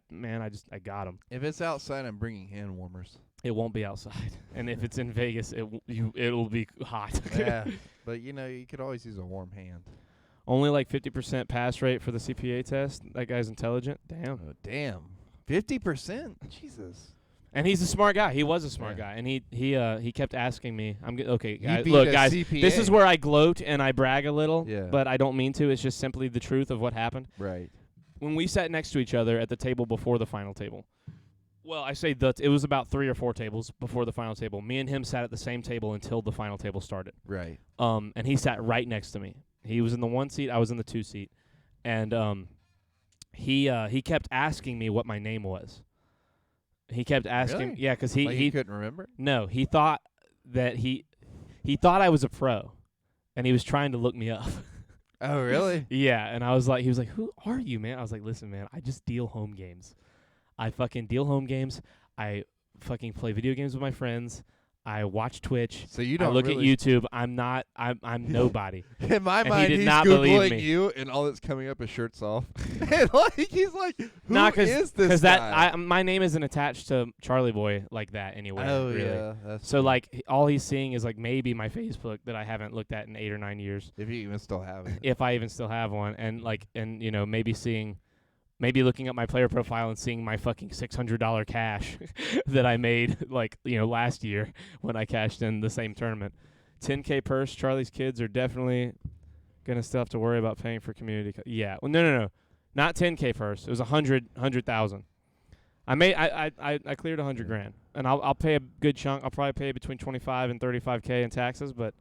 got them. If it's outside, I'm bringing hand warmers. It won't be outside, and if it's in Vegas, it'll be hot. Yeah, but you could always use a warm hand. Only like 50% pass rate for the CPA test. That guy's intelligent. Damn. Oh, damn. 50%? Jesus. And he's a smart guy. He was a smart Yeah. guy, and he kept asking me. Okay, guys. beat Look, a guys. CPA. This is where I gloat and I brag a little. Yeah. But I don't mean to. It's just simply the truth of what happened. Right. When we sat next to each other at the table before the final table. Well, I say it was about 3 or 4 tables before the final table. Me and him sat at the same table until the final table started. Right. And he sat right next to me. He was in the 1 seat. I was in the 2 seat. And he kept asking me what my name was. He kept asking, Really? yeah, because He couldn't remember? no, he thought that he thought I was a pro, and he was trying to look me up. Oh, really? Yeah, and he was like, "Who are you, man?" I was like, "Listen, man, I just deal home games. I fucking deal home games. I fucking play video games with my friends. I watch Twitch. So you I don't look really at YouTube. I'm nobody." In my And he mind, did he's not believe Googling me. you, and all that's coming up is shirts off. And he's like, who Nah, is this that guy? my name isn't attached to Charlie Boy like that anyway. Oh, really. yeah. That's So like all he's seeing is like maybe my Facebook that I haven't looked at in 8 or 9 years, if you even still have it. if I even still have one, and maybe looking at my player profile and seeing my fucking $600 cash that I made last year when I cashed in the same tournament. 10K purse. Charlie's kids are definitely gonna still have to worry about paying for community. Yeah. Well, no, not 10K purse. It was 100,000. I cleared 100 grand, and I'll pay a good chunk. I'll probably pay between 25 and 35K in taxes, but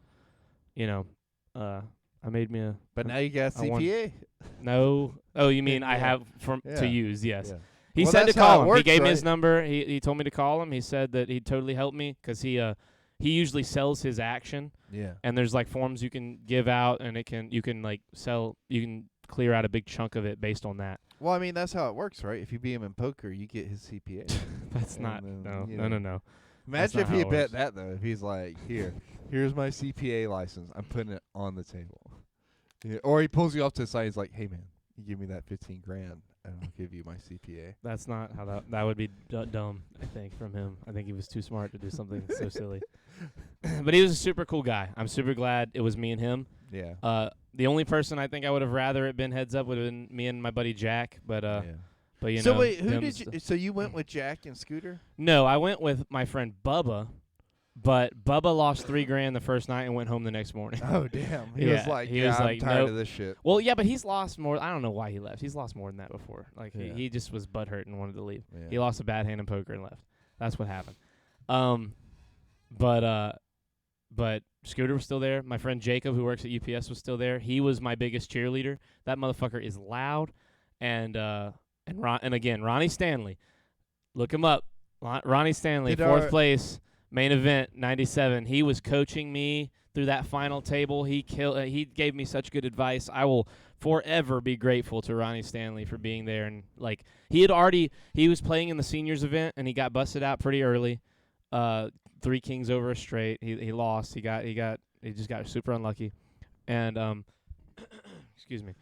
I I made me a. But now you got I won. CPA. No. Oh, you mean I Yeah. have Yeah. to use? Yes. Yeah. He Well, said to that's how call it him. works, He gave me his right? number. He told me to call him. He said that he'd totally help me because he usually sells his action, Yeah. and there's like forms you can give out, and you can like sell, you can clear out a big chunk of it based on that. Well, I mean, that's how it works, right? If you beat him in poker, you get his CPA. That's And not then, no. you know. No. Imagine not if how he it bet works. that, though. If he's like, here's my CPA license. I'm putting it on the table. Yeah. Or he pulls you off to the side. He's like, hey, man, you give me that $15,000, and I'll give you my CPA. That's not how that would be dumb. I think from him. I think he was too smart to do something so silly. But he was a super cool guy. I'm super glad it was me and him. Yeah. The only person I think I would have rather it been heads up would have been me and my buddy Jack. But Yeah. but you So know. wait, who them's did you? So you went with Jack and Scooter? No, I went with my friend Bubba, but Bubba lost $3,000 the first night and went home the next morning. Oh damn! He Yeah, was like, he yeah, was I'm like, tired nope. of this shit. Well, yeah, but he's lost more. I don't know why he left. He's lost more than that before. Like Yeah. he just was butthurt and wanted to leave. Yeah. He lost a bad hand in poker and left. That's what happened. But Scooter was still there. My friend Jacob, who works at UPS, was still there. He was my biggest cheerleader. That motherfucker is loud, and again, Ronnie Stanley, look him up. Ronnie Stanley, Did fourth our- place, main event, 97. He was coaching me through that final table. He gave me such good advice. I will forever be grateful to Ronnie Stanley for being there. And like he was playing in the seniors event and he got busted out pretty early. 3 kings over a straight. He lost. He just got super unlucky. And excuse me.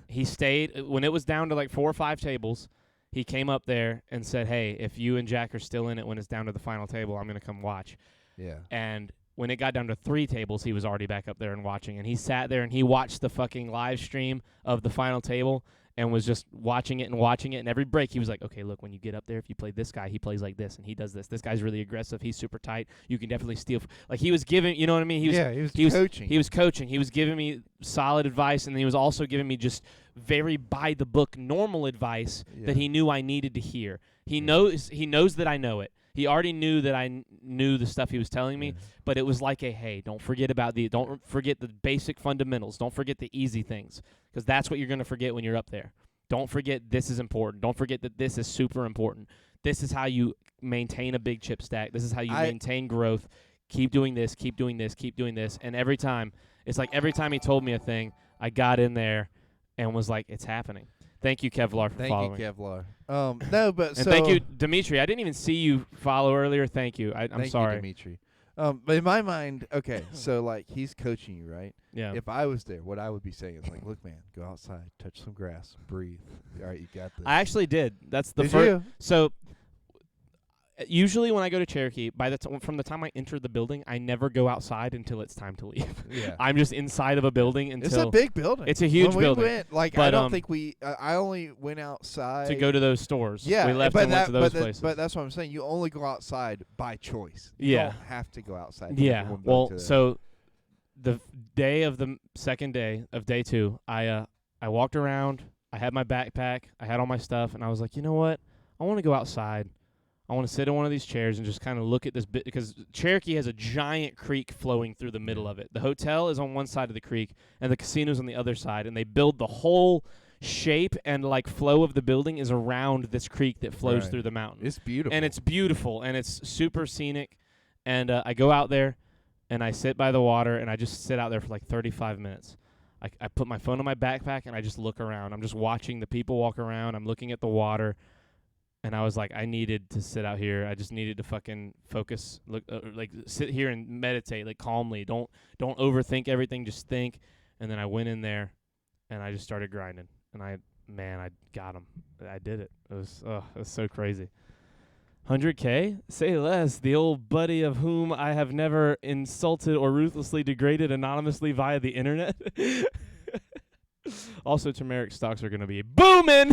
He stayed when it was down to like 4 or 5 tables. He came up there and said, "Hey, if you and Jack are still in it when it's down to the final table, I'm going to come watch." Yeah. And when it got down to 3 tables, he was already back up there and watching. And he sat there and he watched the fucking live stream of the final table and was just watching it. And every break, he was like, "Okay, look, when you get up there, if you play this guy, he plays like this and he does this. This guy's really aggressive. He's super tight. You can definitely steal." Like he was giving, you know what I mean? He was coaching. He was coaching. He was giving me solid advice, and then he was also giving me just very by the book normal advice that he knew I needed to hear. He knows that I know it. He already knew that I knew the stuff he was telling me, but it was like hey, don't forget the basic fundamentals. Don't forget the easy things, because that's what you're going to forget when you're up there. Don't forget this is important. Don't forget that this is super important. This is how you maintain a big chip stack. This is how you maintain growth. Keep doing this, keep doing this, keep doing this. And every time he told me a thing, I got in there and was like, it's happening. Thank you, Kevlar, for following. Thank you, Kevlar. No, but and thank you, Dimitri. I didn't even see you follow earlier. Thank you. I'm thank sorry. you, Dimitri. But in my mind, okay, so like he's coaching you, right? Yeah. If I was there, what I would be saying is like, look, man, go outside, touch some grass, breathe. All right, you got this. I actually did. That's the Did first. you? So usually when I go to Cherokee, from the time I enter the building, I never go outside until it's time to leave. Yeah. I'm just inside of a building until It's a big building. It's a huge when building. We went, like, But, I don't think we. I only went outside to go to those stores. Yeah, we left but and went to those places. But that's what I'm saying. You only go outside by choice. You Yeah. don't have to go outside. Yeah. Everyone Well, goes to so the day of the second day of day 2, I walked around. I had my backpack. I had all my stuff, and I was like, you know what? I want to go outside. I want to sit in one of these chairs and just kind of look at this bit, because Cherokee has a giant creek flowing through the middle of it. The hotel is on one side of the creek, and the casino's on the other side, and they build the whole shape and like flow of the building is around this creek that flows Right. through the mountain. It's beautiful. And it's beautiful, and it's super scenic. And I go out there, and I sit by the water, and I just sit out there for like 35 minutes. I put my phone in my backpack, and I just look around. I'm just watching the people walk around. I'm looking at the water. And I was like, I needed to sit out here. I just needed to fucking focus, like sit here and meditate, like calmly. Don't overthink everything. Just think. And then I went in there, and I just started grinding. And I got him. I did it. It was so crazy. 100K? Say less. The old buddy of whom I have never insulted or ruthlessly degraded anonymously via the internet. Also, turmeric stocks are going to be booming.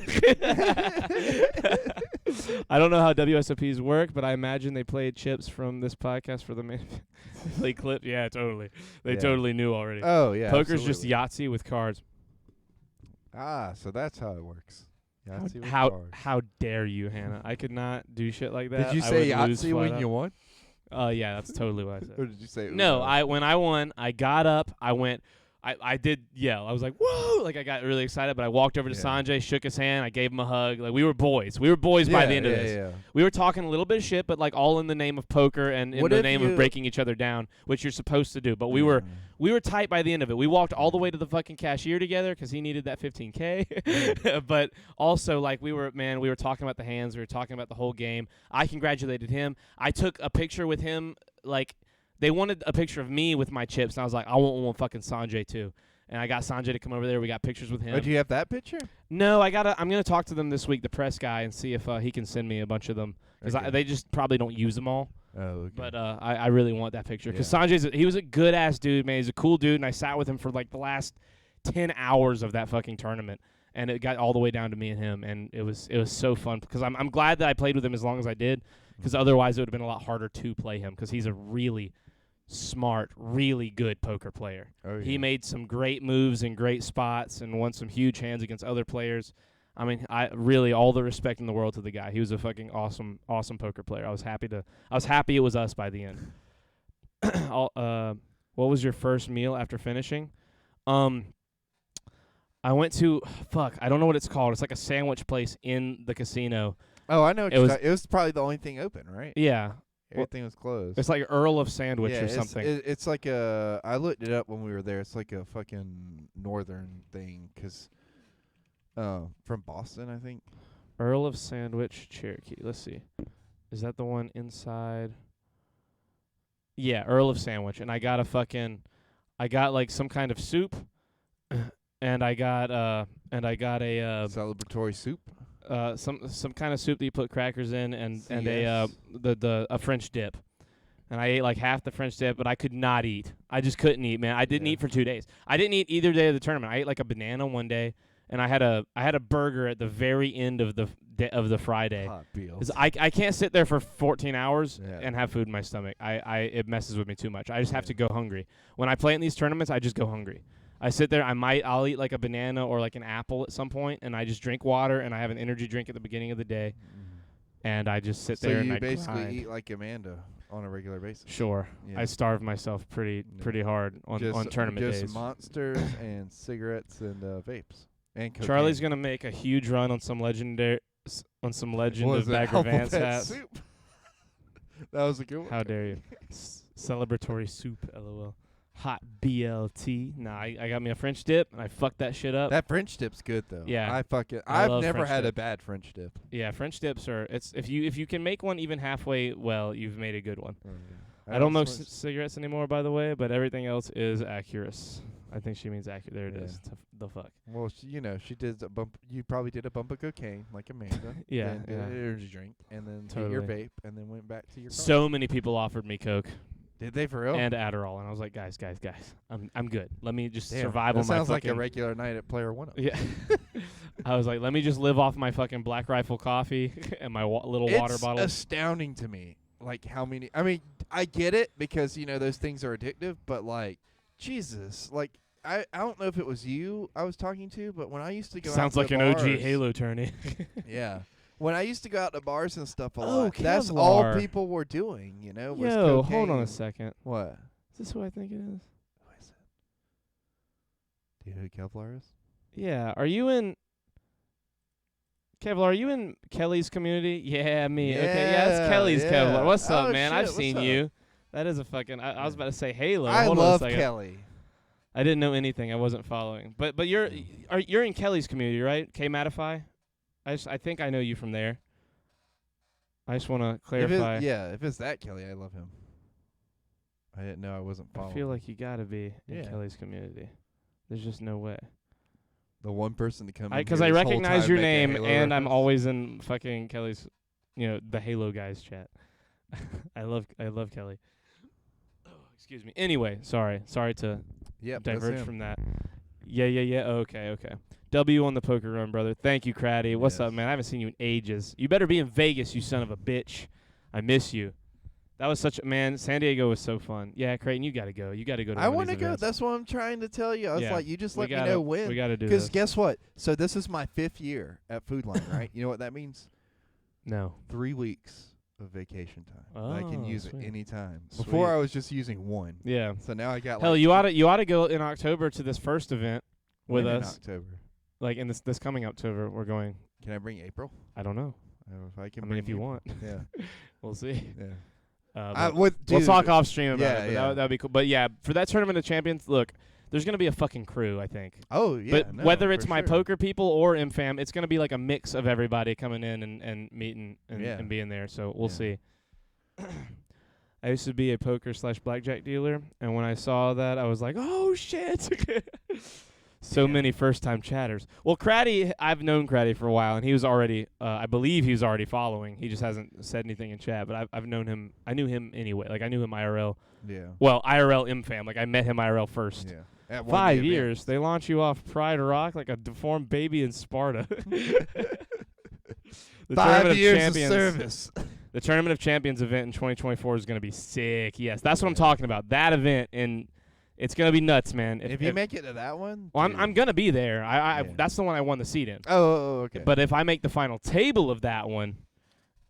I don't know how WSOPs work, but I imagine they played chips from this podcast for the play clip. Yeah, totally. They totally knew already. Oh, yeah. Poker's absolutely. just Yahtzee with cards. So that's how it works. Yahtzee with How cards. how dare you, Hannah? I could not do shit like that. Did you I say would lose Yahtzee flat when out. you won? Yeah, that's totally what I said. Or did you say it was No, us? when I won, I got up, I went, I did yell. I was like, whoa! Like, I got really excited, but I walked over to Yeah. Sanjay, shook his hand, I gave him a hug. Like, we were boys. We were boys by the end of this. Yeah. We were talking a little bit of shit, but, like, all in the name of poker and in What the if name of breaking each other down, which you're supposed to do. But we were tight by the end of it. We walked all the way to the fucking cashier together because he needed that $15K. But also, like, we were talking about the hands. We were talking about the whole game. I congratulated him. I took a picture with him. Like, they wanted a picture of me with my chips, and I was like, I want one fucking Sanjay too. And I got Sanjay to come over there. We got pictures with him. Oh, do you have that picture? No, I'm gonna talk to them this week, the press guy, and see if he can send me a bunch of them because Okay. they just probably don't use them all. Oh, okay. But I really want that picture because Yeah. he was a good ass dude, man. He's a cool dude, and I sat with him for like the last 10 hours of that fucking tournament, and it got all the way down to me and him, and it was so fun because I'm glad that I played with him as long as I did because otherwise it would have been a lot harder to play him because he's a really smart, really good poker player. Oh, yeah. He made some great moves in great spots and won some huge hands against other players. I mean, I really all the respect in the world to the guy. He was a fucking awesome poker player. I was happy it was us by the end. What was your first meal after finishing? I went to I don't know what it's called. It's like a sandwich place in the casino. Oh, I know. What It it was probably the only thing open, right? Yeah. Everything was closed. It's like Earl of Sandwich yeah, or something. It's like a. I looked it up when we were there. It's like a fucking northern thing, 'cause from Boston, I think. Earl of Sandwich, Cherokee. Let's see. Is that the one inside? Yeah, Earl of Sandwich. And I got like some kind of soup, and I got a Celebratory soup. some kind of soup that you put crackers in and Yes. a French dip. And I ate like half the French dip, but I could not eat. I just couldn't eat, man. I didn't eat for 2 days. I didn't eat either day of the tournament. I ate like a banana one day, and I had a burger at the very end of the Friday. Hot Beals. 'Cause I can't sit there for 14 hours Yeah. and have food in my stomach. It messes with me too much. I just have to go hungry. When I play in these tournaments, I just go hungry. I sit there. I'll eat like a banana or like an apple at some point, and I just drink water, and I have an energy drink at the beginning of the day, and I just sit So there and you I basically grind. eat like Amanda on a regular basis. Sure, Yeah. I starve myself pretty hard on tournament just days. monsters and cigarettes and vapes and cocaine. Charlie's gonna make a huge run on some legend What of was it? Bagger Vance Alphabet hats. soup. That was a good one. How dare you? Celebratory soup, lol. Hot BLT. Nah, I got me a French dip, and I fucked that shit up. That French dip's good though. Yeah. I've love never French had dip. a bad French dip. Yeah, French dips are. It's if you can make one even halfway well, you've made a good one. Oh, I don't smoke cigarettes anymore, by the way, but everything else is accurate. I think she means accurate. There it Yeah. is. The fuck. Well, she did a bump. You probably did a bump of cocaine like Amanda. Yeah, Then did yeah. an energy drink, and then hit your Totally. vape, and then went back to your car. So many people offered me Coke Did they for real? and Adderall, and I was like, guys, I'm good. Let me just Damn, survive that on my sounds like fucking. a regular night at Player One. Yeah. I was like, let me just live off my fucking Black Rifle coffee and my little water bottle. It's astounding to me, like how many. I mean, I get it because those things are addictive, but like, Jesus, like I don't know if it was you I was talking to, but when I used to go Sounds out like to an bars, OG Halo tourney. Yeah. When I used to go out to bars and stuff a Oh, lot, that's all Kevlar. people were doing, was Yo, hold on cocaine. a second. What? Is this who I think it is? Who is it? Do you know who Kevlar is? Yeah. Are you in Kevlar? Are you in Kelly's community? Yeah, me. Okay, yeah, Yeah, it's Kelly's yeah. Kevlar. What's up, Oh, man? shit, I've what's seen up? you. That is a fucking. I was about to say Halo. I Hold love on a second. Kelly. I didn't know anything. I wasn't following. But you're in Kelly's community, right? K-Matify? I think I know you from there. I just want to clarify. If it's that Kelly, I love him. I didn't know I wasn't I following. feel like you got to be in Yeah. Kelly's community. There's just no way. the one person to come in Because here I this whole recognize time your make a name, Halo and I'm reference. always in fucking Kelly's, the Halo guys chat. I love Kelly. Oh, excuse me. Anyway, sorry to Yep, that's diverge him. from that. Yeah. Okay. W on the poker run, brother. Thank you, Craddy. What's up, Yes. man? I haven't seen you in ages. You better be in Vegas, you son of a bitch. I miss you. That was San Diego was so fun. Yeah, Creighton, you got to go. You got to go to I want to go. That's what I'm trying to tell you. I was Yeah. like, you just We let me gotta- know when. We got to do Because this. guess what? So this is my 5th year at Food Line, right? You know what that means? No. 3 weeks. of vacation time. Oh, I can use sweet. it anytime. Sweet. Before I was just using one. Yeah. So now I got Hell, like you ought to go in October to this first event with when in us. October. Like in this coming October, we're going. Can I bring April? I don't know. If I can I mean, bring if you April. want, Yeah. we'll see. Yeah. We'll Dude, talk off stream about yeah, it. But yeah. that'd be cool. But yeah, for that tournament of champions, look, there's gonna be a fucking crew, I think. Oh yeah. But no, whether it's for my sure. poker people or ImFam, it's gonna be like a mix of everybody coming in and meeting Yeah. and being there. So we'll Yeah. see. I used to be a poker / blackjack dealer, and when I saw that, I was like, "Oh shit!" So many first-time chatters. Well, Craddy, I've known Craddy for a while, and he was already, I believe he was already following. He just hasn't said anything in chat, but I've known him. I knew him anyway. Like, I knew him IRL. Yeah. Well, IRL ImFam. Like, I met him IRL first. Yeah. At one of the 5 years. events. They launch you off Pride Rock like a deformed baby in Sparta. The 5 years Champions, of service. The Tournament of Champions event in 2024 is going to be sick. Yes, that's what I'm talking about. That event, and it's going to be nuts, man. If you make it to that one, well, dude. I'm going to be there. I Yeah. That's the one I won the seat in. Oh, okay. But if I make the final table of that one,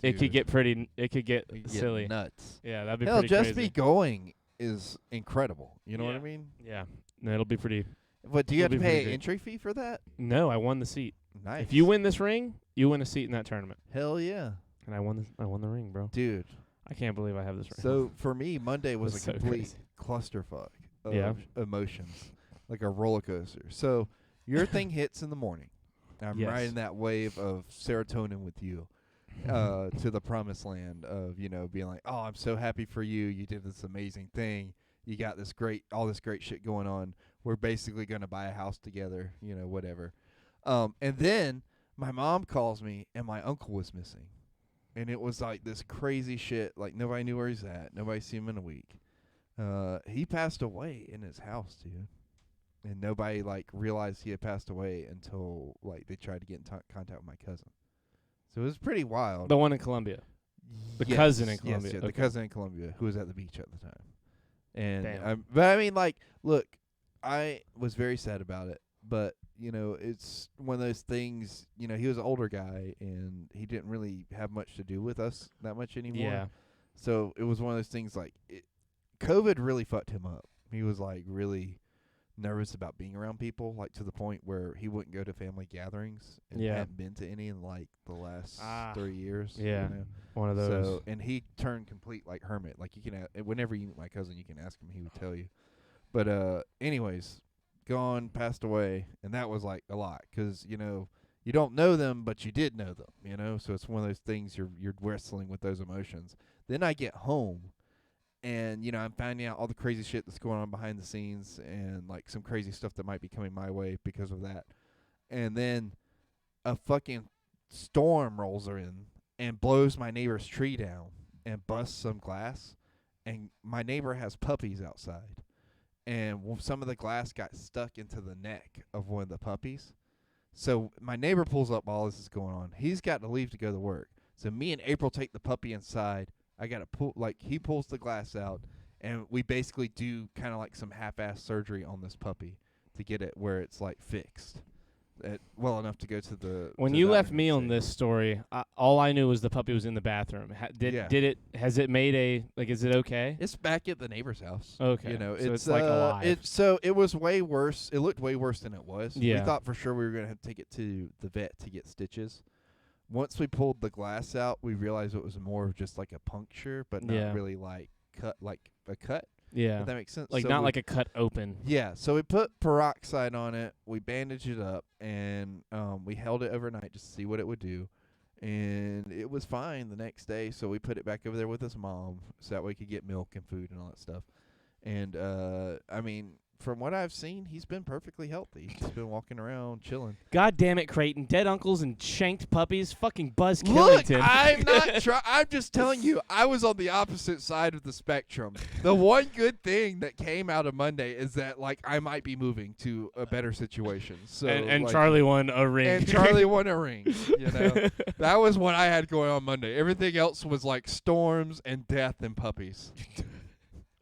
it could Dude. get pretty. It could get You get silly. nuts. Yeah, that'd be Hell, pretty just crazy. be going is incredible. You know what I Yeah. mean? Yeah, no, it'll be pretty. But do you have It'll to be pay pretty an great. entry fee for that? No, I won the seat. Nice. If you win this ring, you win a seat in that tournament. Hell yeah, And I won the ring, bro. dude. I can't believe I have this ring. So for me, Monday was That's a so complete crazy. clusterfuck of Yeah. emotions, like a roller coaster. So your thing hits in the morning. I'm Yes. riding that wave of serotonin with you to the promised land of, being like, oh, I'm so happy for you. You did this amazing thing. You got all this great shit going on. We're basically going to buy a house together, whatever. And then my mom calls me and my uncle was missing. And it was like this crazy shit. Like nobody knew where he's at. Nobody seen him in a week. He passed away in his house, dude. And nobody realized he had passed away until they tried to get in contact with my cousin. So it was pretty wild. the one in Columbia. The Yes, cousin in yes, Columbia. yeah, Okay. the cousin in Columbia who was at the beach at the time. And Damn. but I mean, look, I was very sad about it. But it's one of those things. He was an older guy, and he didn't really have much to do with us that much anymore. Yeah. So it was one of those things. COVID really fucked him up. He was really nervous about being around people, to the point where he wouldn't go to family gatherings and Yeah. hadn't been to any in the last 3 years. Yeah. One of those. So, and he turned complete hermit. You can whenever you meet my cousin, you can ask him; he would tell you. But anyways, gone, passed away, and that was a lot because you don't know them, but you did know them. So it's one of those things you're wrestling with those emotions. Then I get home, and I'm finding out all the crazy shit that's going on behind the scenes, and some crazy stuff that might be coming my way because of that. And then a fucking storm rolls in and blows my neighbor's tree down and busts some glass. And my neighbor has puppies outside. And some of the glass got stuck into the neck of one of the puppies. So my neighbor pulls up while all this is going on. He's got to leave to go to work. So me and April take the puppy inside. I got to pull, he pulls the glass out. And we basically do kind of some half-ass surgery on this puppy to get it where it's fixed. Well enough to go to the. When to you the left doctor me and on say, this story, all I knew was the puppy was in the bathroom. Has it made is it okay? It's back at the neighbor's house. Okay. So it's alive. It was way worse. It looked way worse than it was. Yeah. We thought for sure we were going to have to take it to the vet to get stitches. Once we pulled the glass out, we realized it was more of just a puncture, but not really cut, a cut. Yeah. If that makes sense. Not So like a cut open. Yeah, so we put peroxide on it, we bandaged it up, and we held it overnight just to see what it would do. And it was fine the next day, so we put it back over there with his mom so that way we could get milk and food and all that stuff. And, I mean, from what I've seen, he's been perfectly healthy. He's been walking around, chilling. God damn it, Creighton. Dead uncles and shanked puppies. Fucking Buzz Look, Killington. I'm not I'm just telling you, I was on the opposite side of the spectrum. The one good thing that came out of Monday is that I might be moving to a better situation. So and Charlie won a ring. And Charlie won a ring. That was what I had going on Monday. Everything else was storms and death and puppies.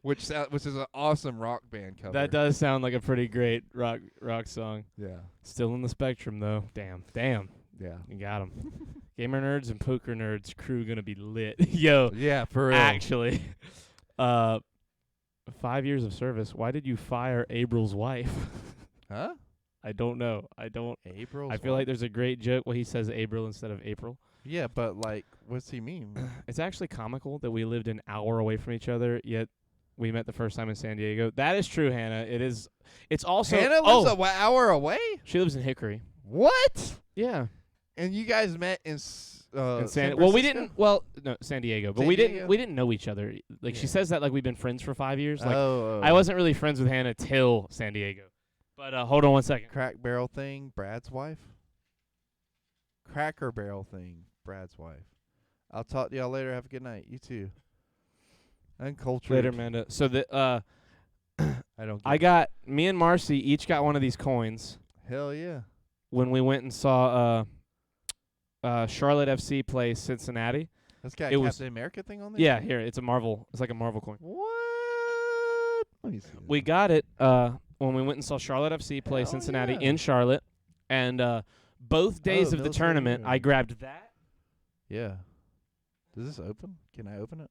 Which is an awesome rock band cover. That does sound like a pretty great rock song. Yeah. Still in the spectrum though. Damn. Yeah. You got him. Gamer Nerds and Poker Nerds crew gonna be lit. Yo, Yeah, for real. actually, 5 years of service. Why did you fire April's wife? Huh? I don't know. I don't. April. I feel like there's a great joke where he says April instead of April. Yeah, but like, what's he mean? It's actually comical that we lived an hour away from each other, yet we met the first time in San Diego. That is true, Hannah. It is. It's also. Hannah lives an hour away. She lives in Hickory. What? Yeah. And you guys met in San Well, we Francisco? didn't. Well, no, San Diego, but San we Diego? didn't know each other. Like she Yeah. says that like we've been friends for 5 years. Like oh, I wasn't really friends with Hannah till San Diego. But hold on one second. Crack barrel thing, Brad's wife. Cracker barrel thing, Brad's wife. I'll talk to y'all later. Have a good night. You too. Uncultured. Later, Amanda. So the I don't. I got me and Marcy each got one of these coins Hell yeah. when we went and saw Charlotte FC play Cincinnati. That's got It a was- Captain America thing on there. Yeah, here it's a Marvel. It's like a Marvel coin. What? Let me see. We got it when we went and saw Charlotte FC play Hell Cincinnati yeah. in Charlotte, and both days of the military tournament, I unit. grabbed that. Yeah. Does this open? Can I open it,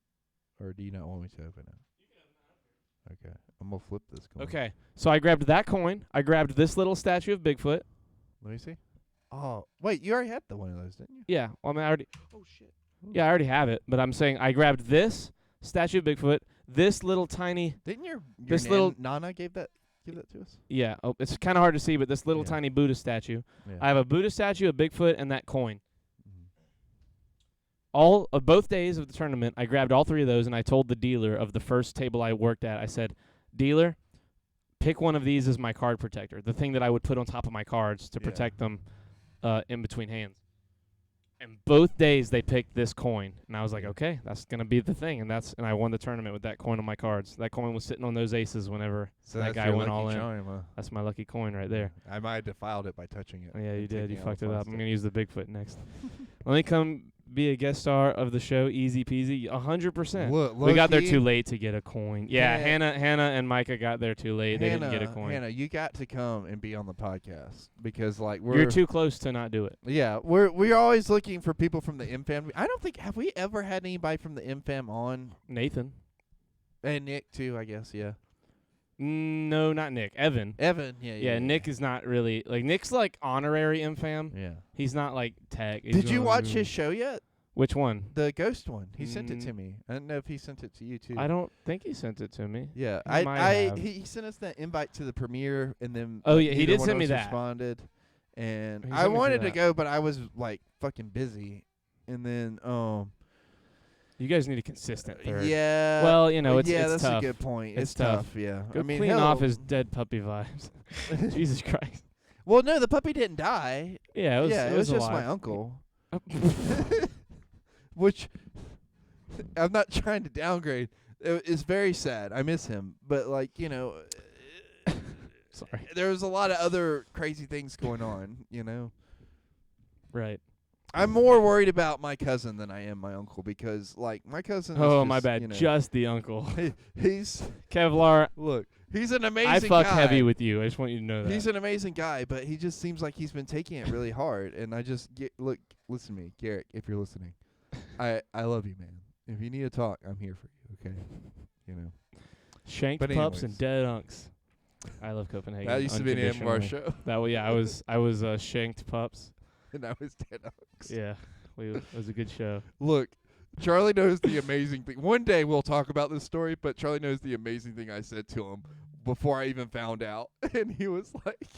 or do you not want me to open it? Okay. I'm gonna flip this coin. Okay, so I grabbed that coin. I grabbed this little statue of Bigfoot. Let me see. Oh wait, you already had the one of those, didn't you? Yeah, well, I mean, I already. Oh shit. Yeah, I already have it, but I'm saying I grabbed this statue of Bigfoot, this little tiny. Didn't your This little- Nana give that to us? Yeah, it's kind of hard to see, but this little Yeah. tiny Buddha statue. Yeah. I have a Buddha statue, a Bigfoot, and that coin. Mhm. All of both days of the tournament, I grabbed all three of those, and I told the dealer of the first table I worked at, I said, "Dealer, pick one of these as my card protector, the thing that I would put on top of my cards to Yeah. protect them in between hands." And both days they picked this coin, and I was like, "Okay, that's gonna be the thing," and I won the tournament with that coin on my cards. That coin was sitting on those aces whenever So that that's guy your went lucky all in. charm, huh? That's my lucky coin right there. I might have defiled it by touching it. Oh, yeah, you and did. You taking all the fucked it fun up. I'm stuff. gonna use the Bigfoot next. Let me come be a guest star of the show, easy peasy, 100%. Look, We got there low-key, too late to get a coin. Yeah, Yeah. Hannah and Micah got there too late. They didn't get a coin. Hannah, you got to come and be on the podcast because like we're You're too close to not do it. Yeah, we're always looking for people from the M fam. I don't think have we ever had anybody from the M fam on, Nathan. and Nick too. I guess yeah. No, not Nick. Evan. Evan, Yeah, Nick is not really like Nick's like honorary MFAM. Yeah. He's not like tech. He's Did you going watch to- his show yet? Which one? The ghost one. He sent it to Mm. me. I don't know if he sent it to you too. I don't think he sent it to me. Yeah, He might have. he sent us that invite to the premiere, and then Oh, yeah, he neither did one send of me us that. Responded, and He I sent me wanted to that. go, but I was like fucking busy, and then You guys need a consistent third. yeah. Well, you know, it's yeah, it's that's tough. a good point. It's It's tough. tough. Yeah, Go I mean, clean hell, off his dead puppy vibes. Jesus Christ. Well, no, the puppy didn't die. Yeah, it was. yeah, it was just my alive. uncle. Which I'm not trying to downgrade. It's very sad. I miss him, but like Sorry. there was a lot of other crazy things going on. Right. I'm more worried about my cousin than I am my uncle because like my cousin. Is Oh, just, my bad. Just the uncle. he's Kevlar, he's an amazing. I fuck guy. heavy with you. I just want you to know that. He's an amazing guy, but he just seems like he's been taking it really hard. And I just listen to me, Garrett, if you're listening. I love you, man. If you need to talk, I'm here for you. Okay, Shanked but pups and anyways. dead unks. I love Copenhagen. That used to be the name of our unconditionally. show, That was I was shanked pups. and I was dead Oaks. Yeah, it was a good show. Look, Charlie knows the amazing thing. One day we'll talk about this story, but Charlie knows the amazing thing I said to him before I even found out, and he was like,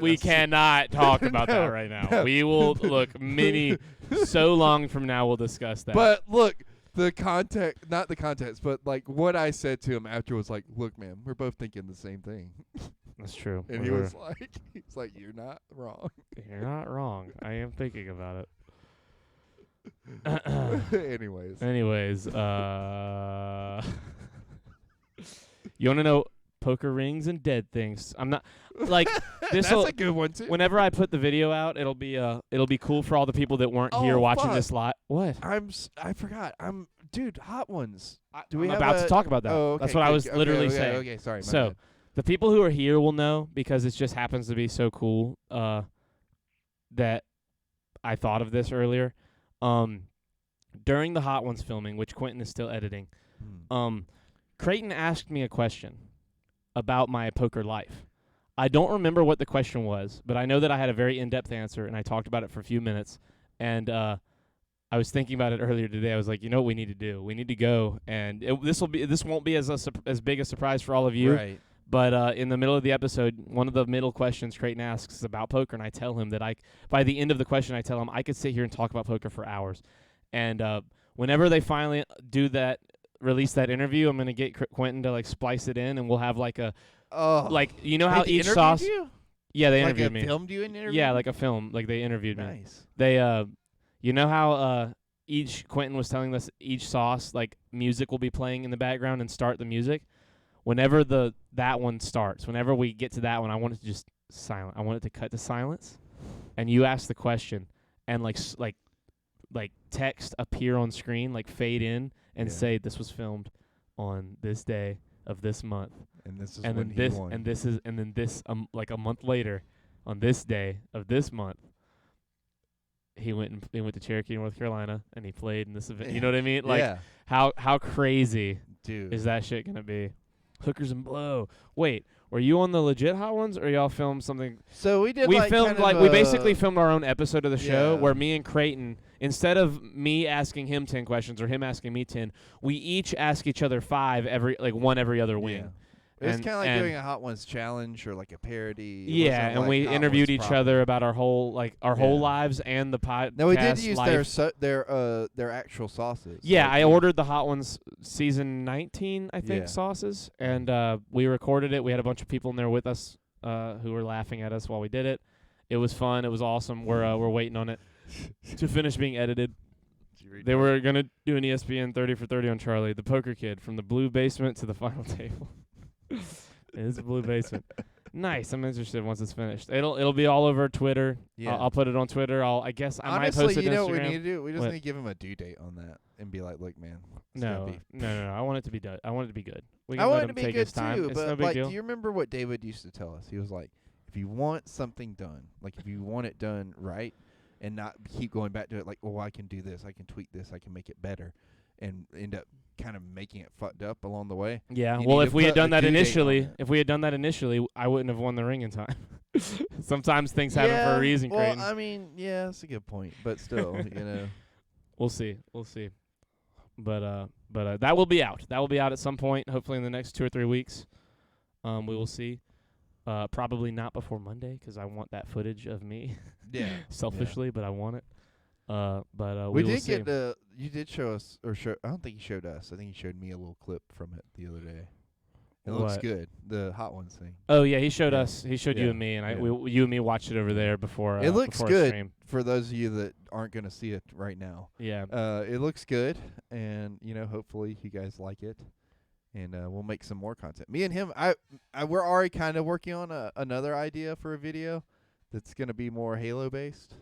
We "That's cannot talk about No, that right now. no. We will look so long from now. We'll discuss that. But look, not the context, but like what I said to him after was like, look, man, we're both thinking the same thing. that's true. And he was like, you're not wrong. You're not wrong. I am thinking about it. Anyways, You want to know poker rings and dead things? I'm not like this. that's a good one too. Whenever I put the video out, it'll be cool for all the people that weren't here Oh, watching fuck. this live. What? I forgot. Dude, Hot Ones. Do I'm we have about a- to talk about that. Oh, okay, That's what I good, was okay, literally okay, saying. Okay, sorry. My So, bad. the people who are here will know because it just happens to be so cool that I thought of this earlier. During the Hot Ones filming, which Quentin is still editing, Creighton asked me a question about my poker life. I don't remember what the question was, but I know that I had a very in-depth answer, and I talked about it for a few minutes. And I was thinking about it earlier today. I was like, you know what we need to do? We need to go, and this won't be as big a surprise for all of you. Right. But in the middle of the episode, one of the middle questions Creighton asks is about poker, and I tell him that by the end of the question, I tell him I could sit here and talk about poker for hours. And whenever they finally release that interview, I'm gonna get Quentin to like splice it in, and we'll have like a you know how each sauce. You? Yeah, they like interviewed me. Filmed you an interview? Yeah, like a film. Like they interviewed me. Nice. They you know how each Quentin was telling us each sauce like music will be playing in the background and start the music. Whenever that one starts, whenever we get to that one, I want it to just silent. I want it to cut to silence, and you ask the question, and like text appear on screen, like fade in and say this was filmed on this day of this month, and this is and when then this he won. and this is and then this like a month later, on this day of this month, he went to Cherokee, North Carolina, and he played in this event. You know what I mean? Like how crazy Dude. is that shit gonna be? Hookers and blow. Wait, were you on the legit Hot Ones, or y'all filmed something? So we did. We like filmed kind of we basically filmed our own episode of the show Yeah. where me and Creighton, instead of me asking him 10 questions or him asking me 10, we each ask each other 5 one every other wing. Yeah. It's And- kind of like and- doing a Hot Ones challenge or like a parody. It Yeah, wasn't and like we Hot interviewed Ones each proper. other about our whole Yeah. lives and the podcast. No, we did use life. their actual sauces. Yeah, Like, I ordered the Hot Ones season 19, I think, Yeah. sauces, and we recorded it. We had a bunch of people in there with us who were laughing at us while we did it. It was fun. It was awesome. We're waiting on it to finish being edited. They were gonna do an ESPN 30 for 30 on Charlie, the poker kid, from the blue basement to the final table. It is a blue basement. Nice. I'm interested once it's finished. It'll be all over Twitter. Yeah. I'll put it on Twitter. I guess I Honestly, might post it you on know Instagram. what we need to do? We just What? need to give him a due date on that and be like, look, man. it's No, gonna be- no. I want it to be done. I want it to be good. We I can want let it to him be take good his time. too, It's but no big like, deal. do you remember what David used to tell us? He was like, if you want something done, like if you want it done right, and not keep going back to it, like, oh, I can do this, I can tweak this, I can make it better, and end up kind of making it fucked up along the way. Yeah. You Well, need if to we had put a done that due date on initially, I wouldn't have won the ring in time. Sometimes things happen for a reason, well, Creighton. I mean, yeah, that's a good point, but still, We'll see. But that will be out. That will be out at some point, hopefully in the next 2 or 3 weeks. We will see. Probably not before Monday, 'cause I want that footage of me. Yeah. Selfishly, but I want it. But We we will did see. get you did show us, I don't think you showed us. I think you showed me a little clip from it the other day. It looks What? good. The Hot Ones thing. Oh yeah, he showed Yeah. us. He showed you Yeah. and me, and Yeah. you and me watched it over there before. It looks before good. Stream. For those of you that aren't going to see it right now. Yeah. It looks good, and hopefully you guys like it, and we'll make some more content. Me and him, we're already kind of working on another idea for a video that's going to be more Halo based.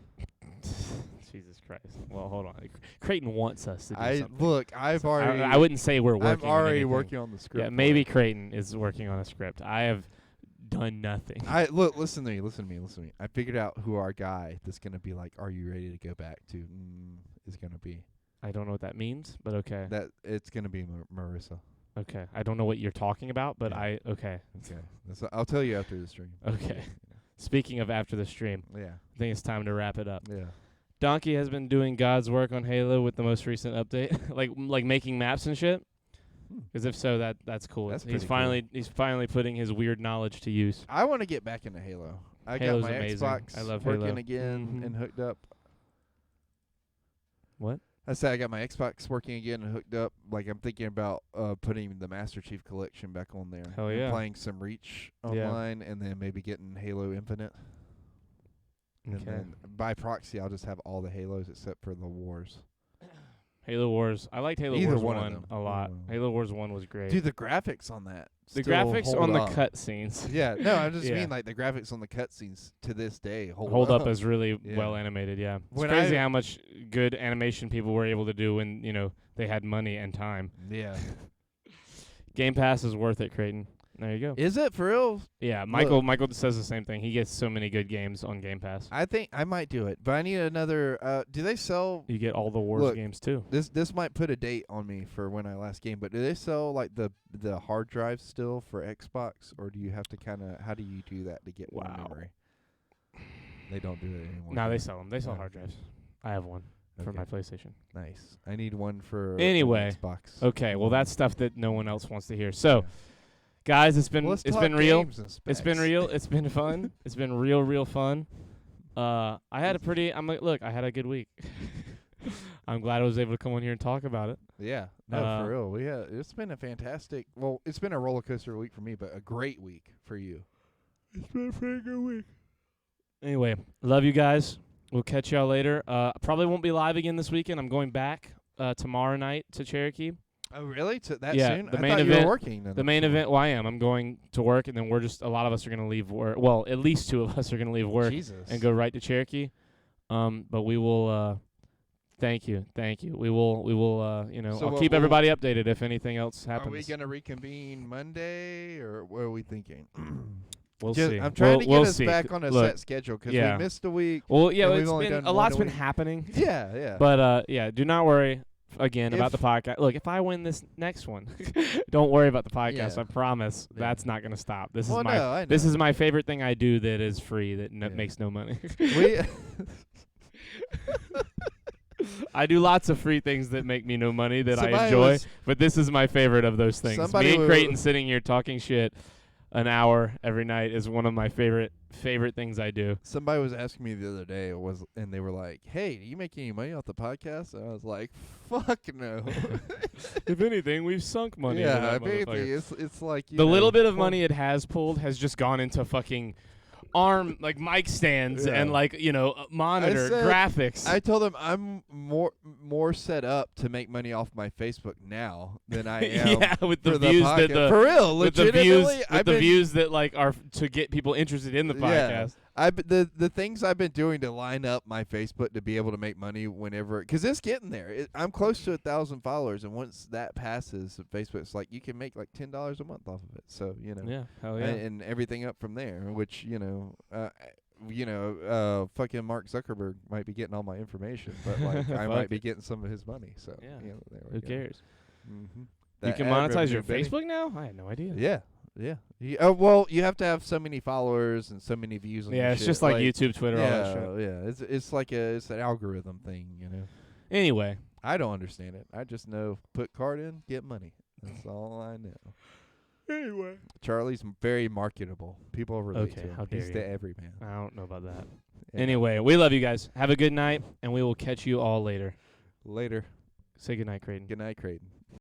Jesus Christ. Well, hold on. Creighton wants us to do something. I've So already. I wouldn't say we're working. I'm on already anything. working on the script. Yeah, for maybe it. Creighton is working on a script. I have done nothing. Listen to me. I figured out who our guy that's going to be like, are you ready to go back to, is going to be. I don't know what that means, but okay. That it's going to be Marissa. Okay. I don't know what you're talking about, but Yeah. okay. Okay. I'll tell you after the stream. Okay. Speaking of after the stream, Yeah. I think it's time to wrap it up. Yeah. Donkey has been doing God's work on Halo with the most recent update, like making maps and shit. Because if so, that's cool. That's he's pretty he's finally putting his weird knowledge to use. I want to get back into Halo. I Halo's got my amazing. Xbox I love working Halo. again Mhm. and hooked up. What? I said I got my Xbox working again and hooked up. Like I'm thinking about putting the Master Chief Collection back on there. Hell and yeah. playing some Reach Yeah. online, and then maybe getting Halo Infinite. And Okay. then by proxy, I'll just have all the Halos except for the Wars. Halo Wars. I liked Halo Either Wars one of 1 them. a lot. Either one. Halo Wars 1 was great. Dude, the graphics on that. the still graphics hold on the up. cutscenes Yeah, no, I just Yeah. mean like the graphics on the cutscenes to this day hold up as really Yeah. well animated. Yeah, it's When crazy I- how much good animation people were able to do when they had money and time. Yeah. Game Pass is worth it, Creighton. There you go. Is it for real? Yeah, Michael says the same thing. He gets so many good games on Game Pass. I think I might do it, but I need another. Do they sell? You get all the Wars games too. This might put a date on me for when I last game, but do they sell like the hard drives still for Xbox, or do you have to kind of? How do you do that to get more memory? They don't do it anymore. No, they sell them. They sell hard drives. I have one for my PlayStation. Nice. I need one for anyway. Xbox. Okay, well that's stuff that no one else wants to hear. So, guys, it's been real. It's been real. It's been fun. It's been real fun. I had I had a good week. I'm glad I was able to come on here and talk about it. Yeah, no, for real. It's been a fantastic. Well, it's been a roller coaster week for me, but a great week for you. It's been a pretty good week. Anyway, love you guys. We'll catch y'all later. Probably won't be live again this weekend. I'm going back tomorrow night to Cherokee. Oh, really? To that yeah, soon? The I main thought event, you were working. The main event. Well, I am. I'm going to work, and then a lot of us are going to leave work. Well, at least 2 of us are going to leave work and go right to Cherokee. But we will. Thank you. We will. So I'll keep everybody updated if anything else happens. Are we going to reconvene Monday, or what are we thinking? We'll see. I'm trying to get us back on a set schedule because we missed a week. Well, yeah, a lot's been happening. Yeah. But do not worry again about the podcast. Look, if I win this next one, don't worry about the podcast. I promise that's not going to stop. This is my favorite thing I do that is free that makes no money. I do lots of free things that make me no money that I enjoy, but this is my favorite of those things. Me and Creighton sitting here talking shit an hour every night is one of my favorite things I do. Somebody was asking me the other day, and they were like, "Hey, do you make any money off the podcast?" And I was like, "Fuck no." If anything, we've sunk money. Yeah, if anything, it's like the little bit of money it has pulled has just gone into fucking arm mic stands and monitor graphics. I told them I'm more set up to make money off my Facebook now than I am with the views that for real, legitimately, with the views that are to get people interested in the podcast. The things I've been doing to line up my Facebook to be able to make money whenever, because it's getting there. I'm close to 1,000 followers, and once that passes, Facebook's like you can make like $10 a month off of it. So hell yeah, and everything up from there, which fucking Mark Zuckerberg might be getting all my information, but I might be getting some of his money. So who cares? Mm-hmm. You can monetize your Facebook now? I had no idea. Yeah. Well, you have to have so many followers and so many views on it's just like YouTube, Twitter, all that shit. Yeah, it's like it's an algorithm thing, Anyway, I don't understand it. I just know put card in, get money. That's all I know. Anyway, Charlie's very marketable. People relate to him. How dare He's the everyman. I don't know about that. Yeah. Anyway, we love you guys. Have a good night, and we will catch you all later. Later. Say good night, Creighton. Good night, Creighton.